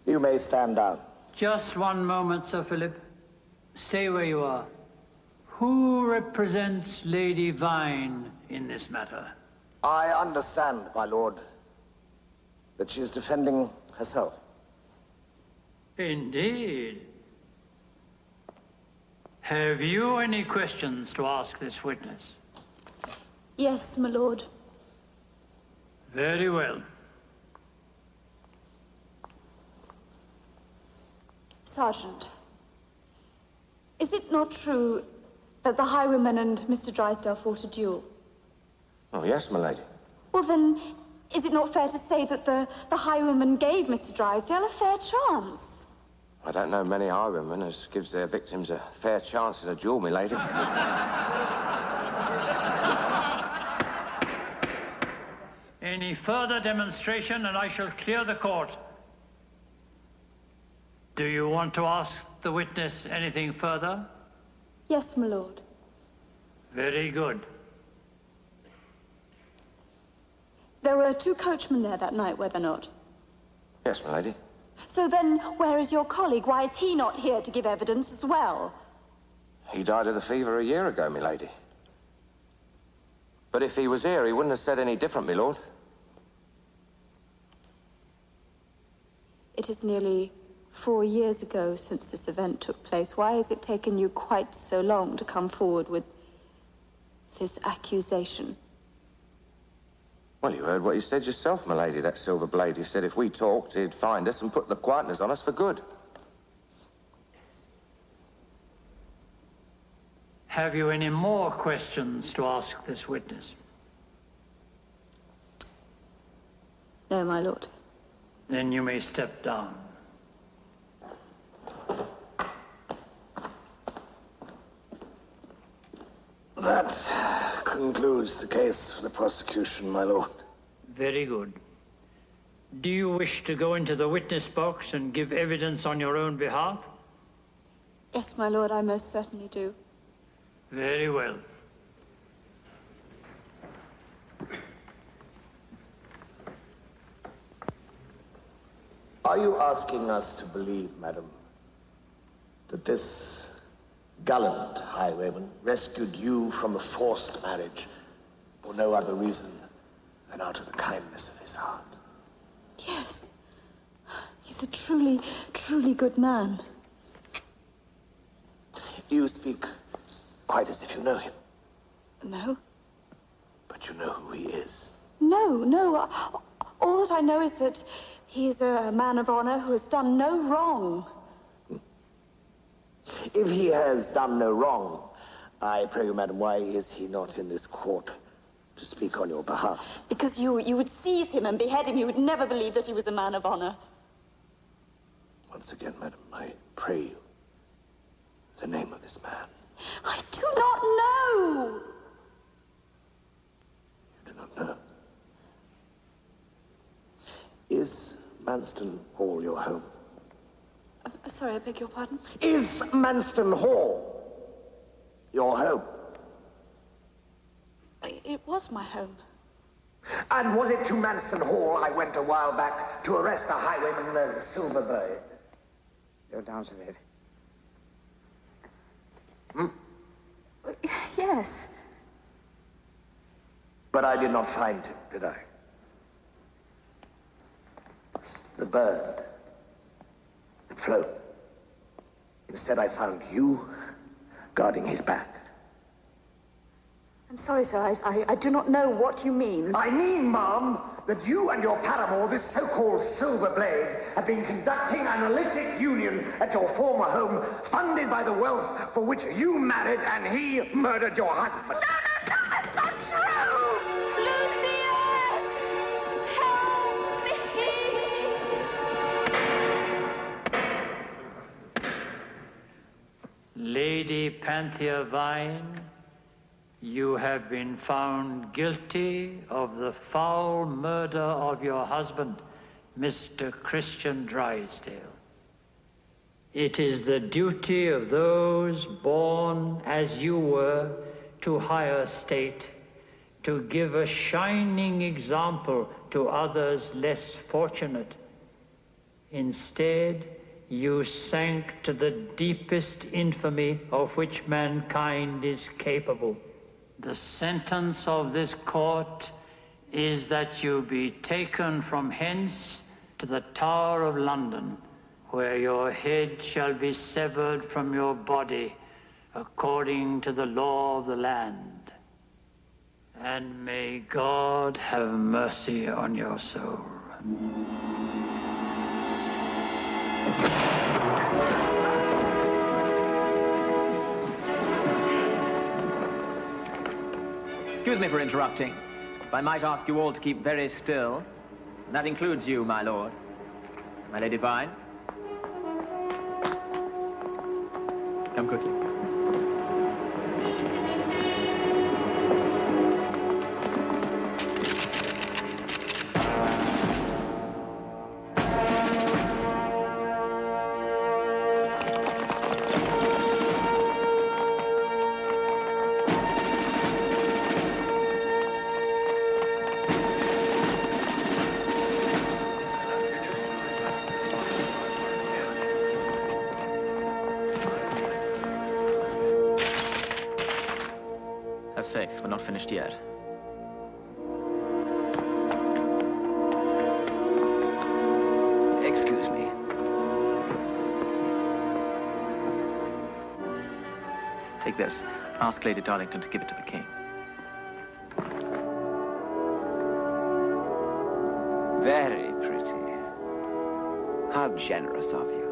You may stand down. Just one moment, Sir Philip. Stay where you are. Who represents Lady Vyne in this matter? I understand, my lord, that she is defending herself. Indeed. Have you any questions to ask this witness? Yes, my lord. Very well. Sergeant, is it not true that the highwayman and Mr. Drysdale fought a duel? Oh, yes, my lady. Well, then, is it not fair to say that the highwayman gave Mr. Drysdale a fair chance? I don't know many highwaymen as gives their victims a fair chance in a duel, my lady. Any further demonstration and I shall clear the court. Do you want to ask the witness anything further? Yes, my lord. Very good. There were 2 coachmen there that night, were there not? Yes, my lady. So then, where is your colleague? Why is he not here to give evidence as well? He died of the fever a year ago, my lady. But if he was here, he wouldn't have said any different, my lord. It is nearly 4 years ago since this event took place. Why has it taken you quite so long to come forward with this accusation? Well, you heard what he said yourself, my lady, that silver blade. He said if we talked, he'd find us and put the quietness on us for good. Have you any more questions to ask this witness? No, my lord. Then you may step down. That concludes the case for the prosecution, my lord. Very good. Do you wish to go into the witness box and give evidence on your own behalf? Yes, my lord, I most certainly do. Very well. Are you asking us to believe, madam, that this gallant highwayman rescued you from a forced marriage for no other reason than out of the kindness of his heart? Yes. He's a truly, truly good man. You speak quite as if you know him. No. But you know who he is. No. All that I know is that he is a man of honor who has done no wrong. If he has done no wrong, I pray you, madam, why is he not in this court to speak on your behalf? Because you would seize him and behead him. You would never believe that he was a man of honor. Once again, madam, I pray you, the name of this man. I do not know. You do not know. Is Manston Hall your home? Sorry, I beg your pardon? Is Manston Hall your home? It was my home. And was it to Manston Hall I went a while back to arrest a highwayman, Silverblade? Go down, Sir Philip. Yes. But I did not find him, did I? The bird had flown. Instead, I found you guarding his back. I'm sorry, sir. I do not know what you mean. I mean, ma'am, that you and your paramour, this so-called Silver Blade, have been conducting an illicit union at your former home, funded by the wealth for which you married and he murdered your husband. No, that's not true! Lucius! Help me! Lady Panthea Vyne, you have been found guilty of the foul murder of your husband, Mr. Christian Drysdale. It is the duty of those born as you were to higher state to give a shining example to others less fortunate. Instead, you sank to the deepest infamy of which mankind is capable. The sentence of this court is that you be taken from hence to the Tower of London, where your head shall be severed from your body according to the law of the land. And may God have mercy on your soul. Excuse me for interrupting. If I might ask you all to keep very still, and that includes you, my lord. My Lady Vyne. Come quickly. Faith, we're not finished yet. Excuse me. Take this. Ask Lady Darlington to give it to the king. Very pretty. How generous of you.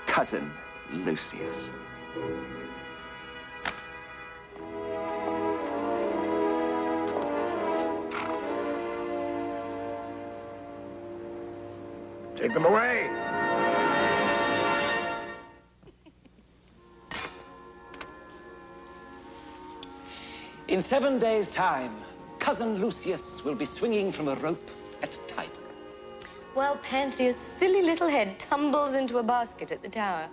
Cousin Lucius. Take them away. In 7 days' time, Cousin Lucius will be swinging from a rope at Tyburn. While Panthea's silly little head tumbles into a basket at the tower.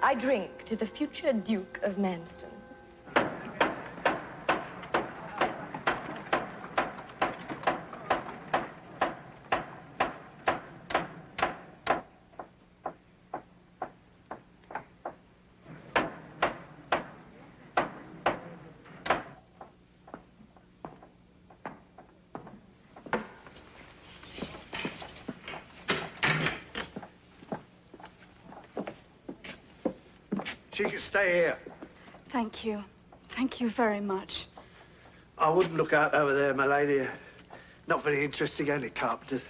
I drink to the future Duke of Manston. She can stay here. Thank you. Thank you very much. I wouldn't look out over there, my lady. Not very interesting, only carpenters.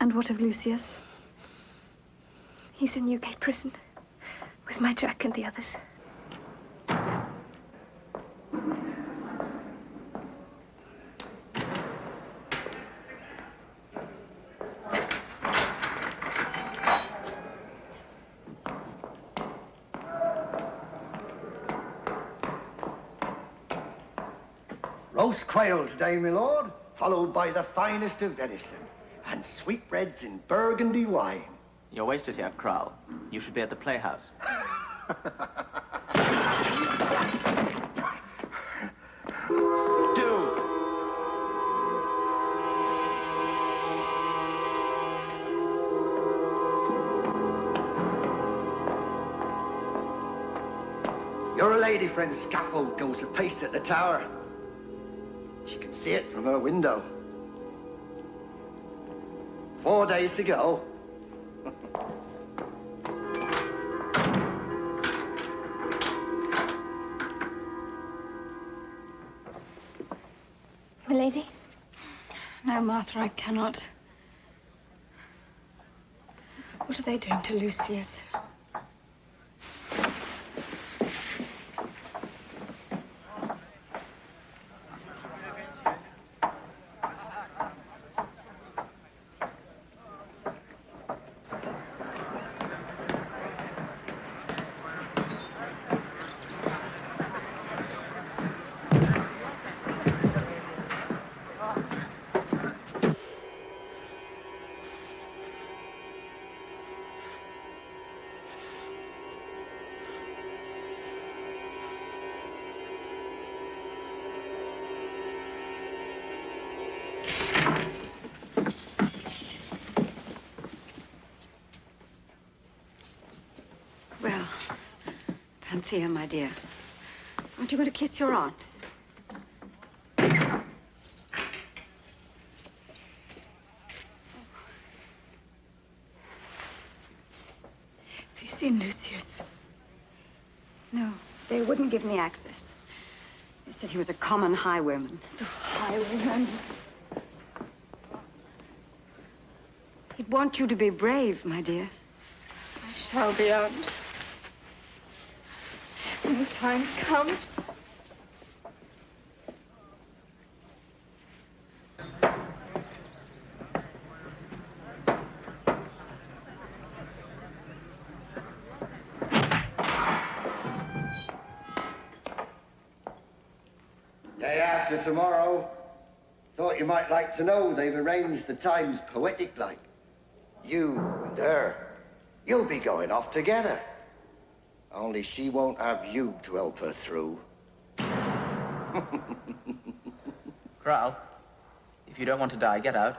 And what of Lucius? He's in Newgate prison with my Jack and the others. Roast quail today, my lord, followed by the finest of venison, and sweetbreads in Burgundy wine. You're wasted here, Crowell. You should be at the playhouse. Your lady friend's scaffold goes apace at the tower. She can see it from her window. 4 days to go. Milady? No, Martha, I cannot. What are they doing to Lucius? Panthea, my dear. Aren't you going to kiss your aunt? Have you seen Lucius? No, they wouldn't give me access. They said he was a common highwayman. Highwayman? He'd want you to be brave, my dear. I shall be, Aunt. When the time comes. Day after tomorrow. Thought you might like to know they've arranged the times poetic-like. You and her. You'll be going off together. Only she won't have you to help her through. Kral, if you don't want to die, get out.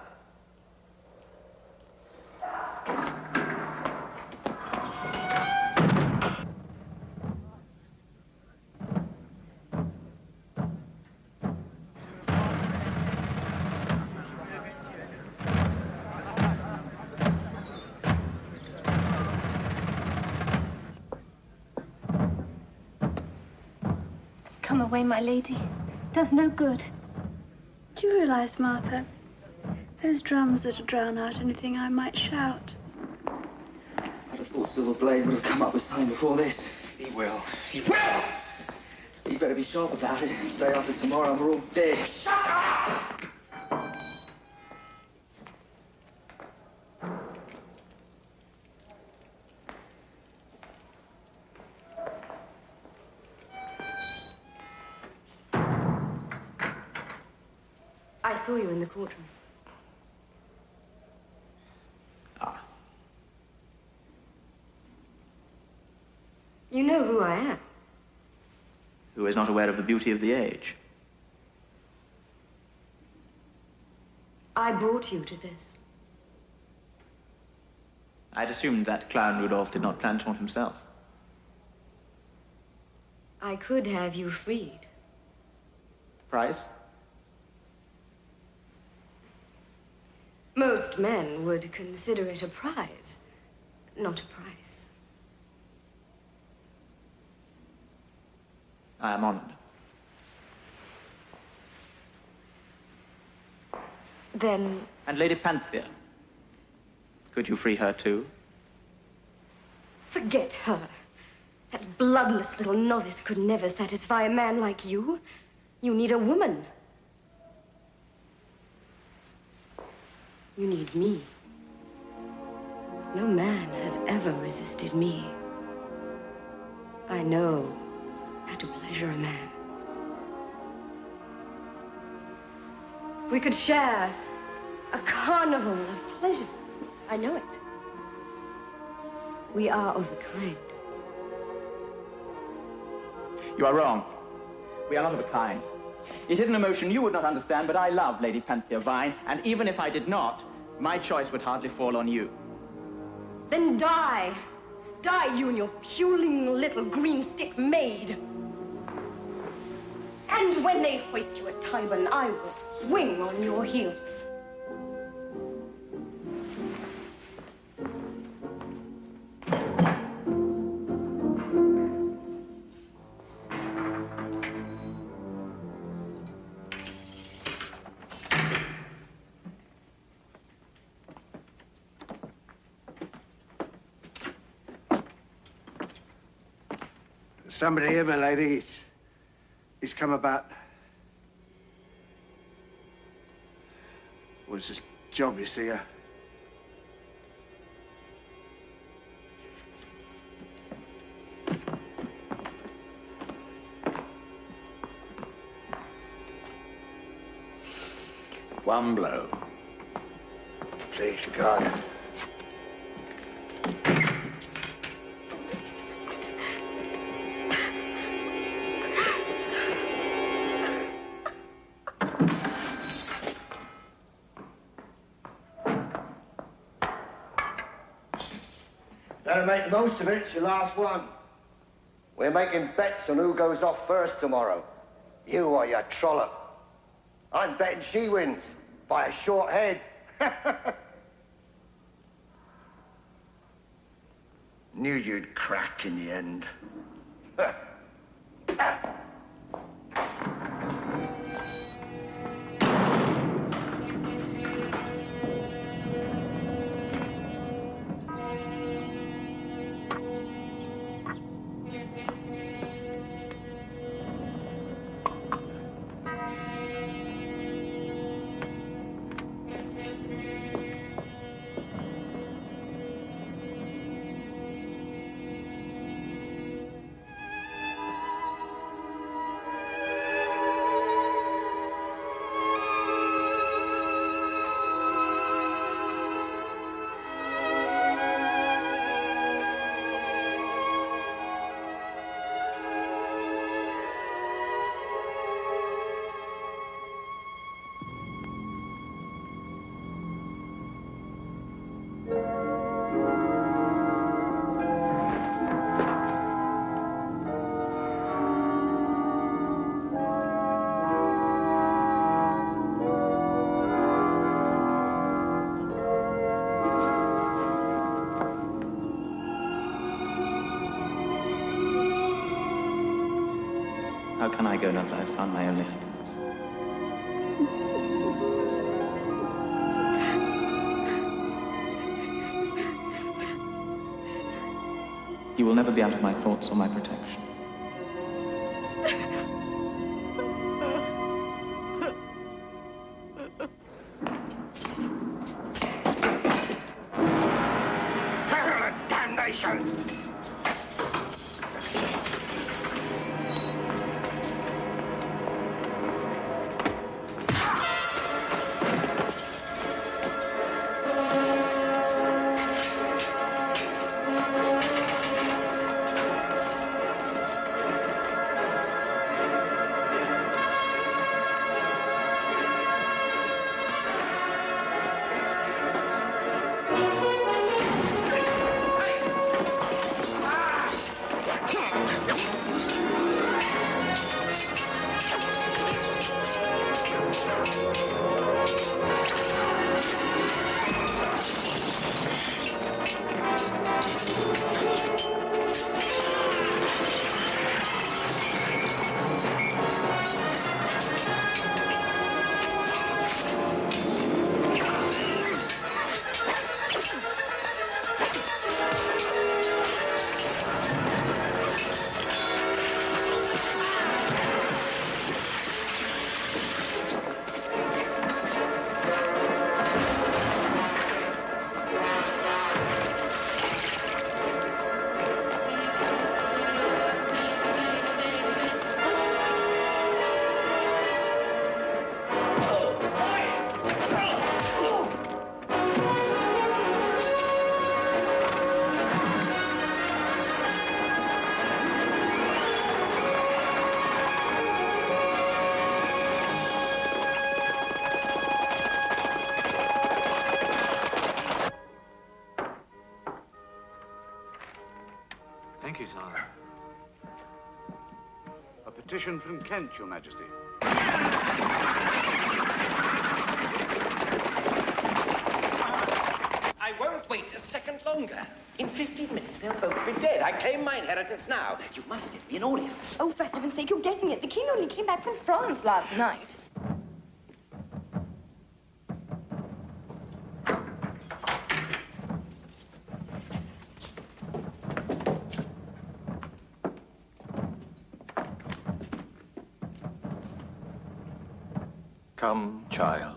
Come away, my lady. Does no good. Do you realize, Martha, those drums that drown out anything I might shout? I just thought Silverblade would have come up with something before this. He will. He will! You better be sharp about it. Day after tomorrow, and we're all dead. Shut up! I saw you in the courtroom. Ah. You know who I am. Who is not aware of the beauty of the age? I brought you to this. I'd assumed that clown Rudolph did not plan to haunt himself. I could have you freed. Price? Most men would consider it a prize, not a price. I am honored. Then... And Lady Panthea. Could you free her too? Forget her. That bloodless little novice could never satisfy a man like you. You need a woman. You need me. No man has ever resisted me. I know how to pleasure a man. We could share a carnival of pleasure. I know it. We are of a kind. You are wrong. We are not of a kind. It is an emotion you would not understand, but I love Lady Panthea Vyne, and even if I did not, my choice would hardly fall on you. Then die. Die, you and your puling little green stick maid. And when they hoist you at Tyburn, I will swing on your heels. Somebody here, my lady. He's come about. What's his job, you see? One blow. Please, God. Better make the most of it. It's your last one. We're making bets on who goes off first tomorrow. You or your trollop. I'm betting she wins by a short head. Knew you'd crack in the end. How can I go now that I've found my only happiness? You will never be out of my thoughts or my protection. Hell and damnation! Thank you, sire. A petition from Kent, Your Majesty. I won't wait a second longer. In 15 minutes, they'll both be dead. I claim my inheritance now. You must give me an audience. Oh, for heaven's sake, you're getting it. The king only came back from France last night. Come, child.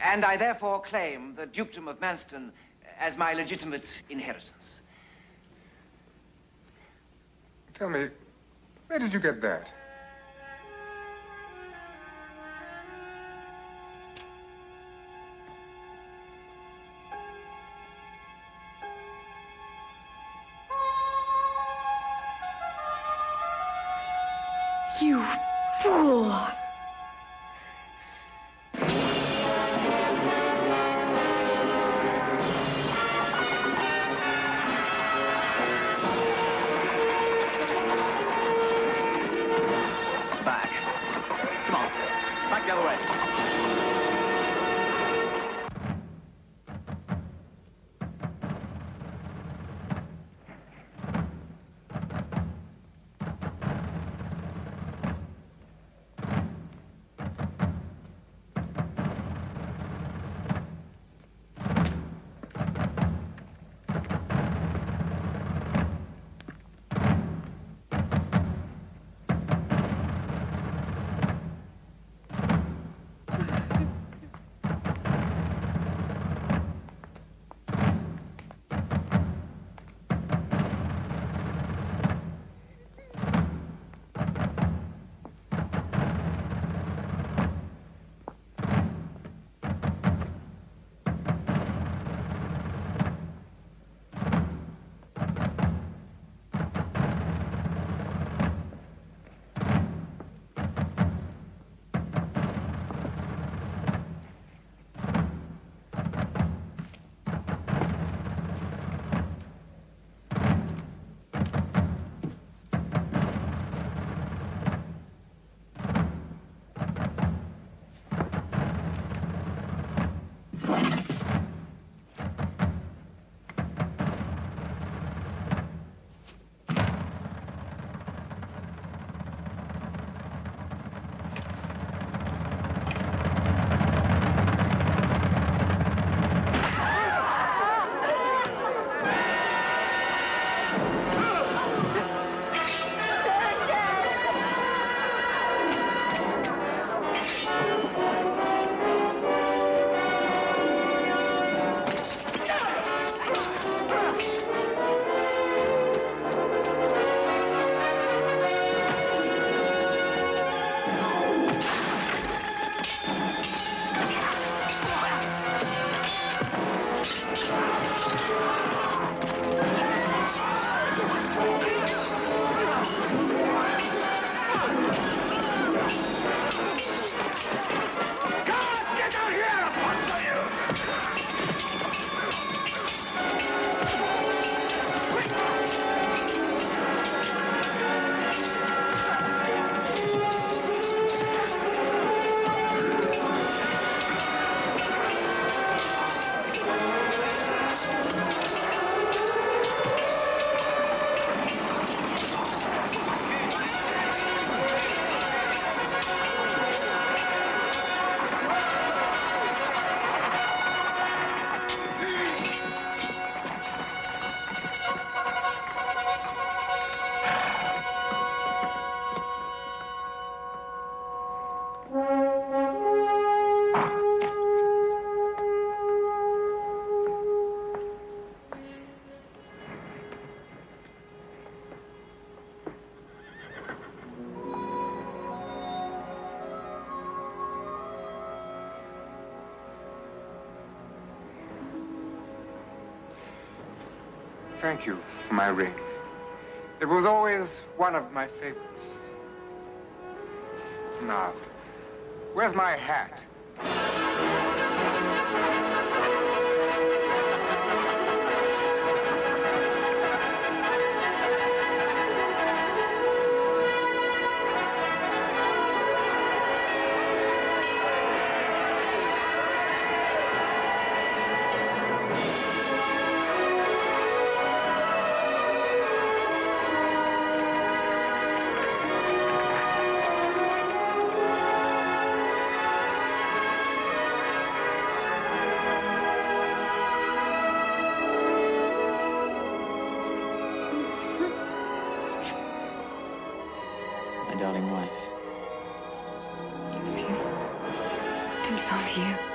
And I therefore claim the dukedom of Manston as my legitimate inheritance. Tell me, where did you get that? You fool! Back. Come on. Back the other way. Thank you for my ring. It was always one of my favorites. Now, where's my hat? My darling wife. It's you. To love you.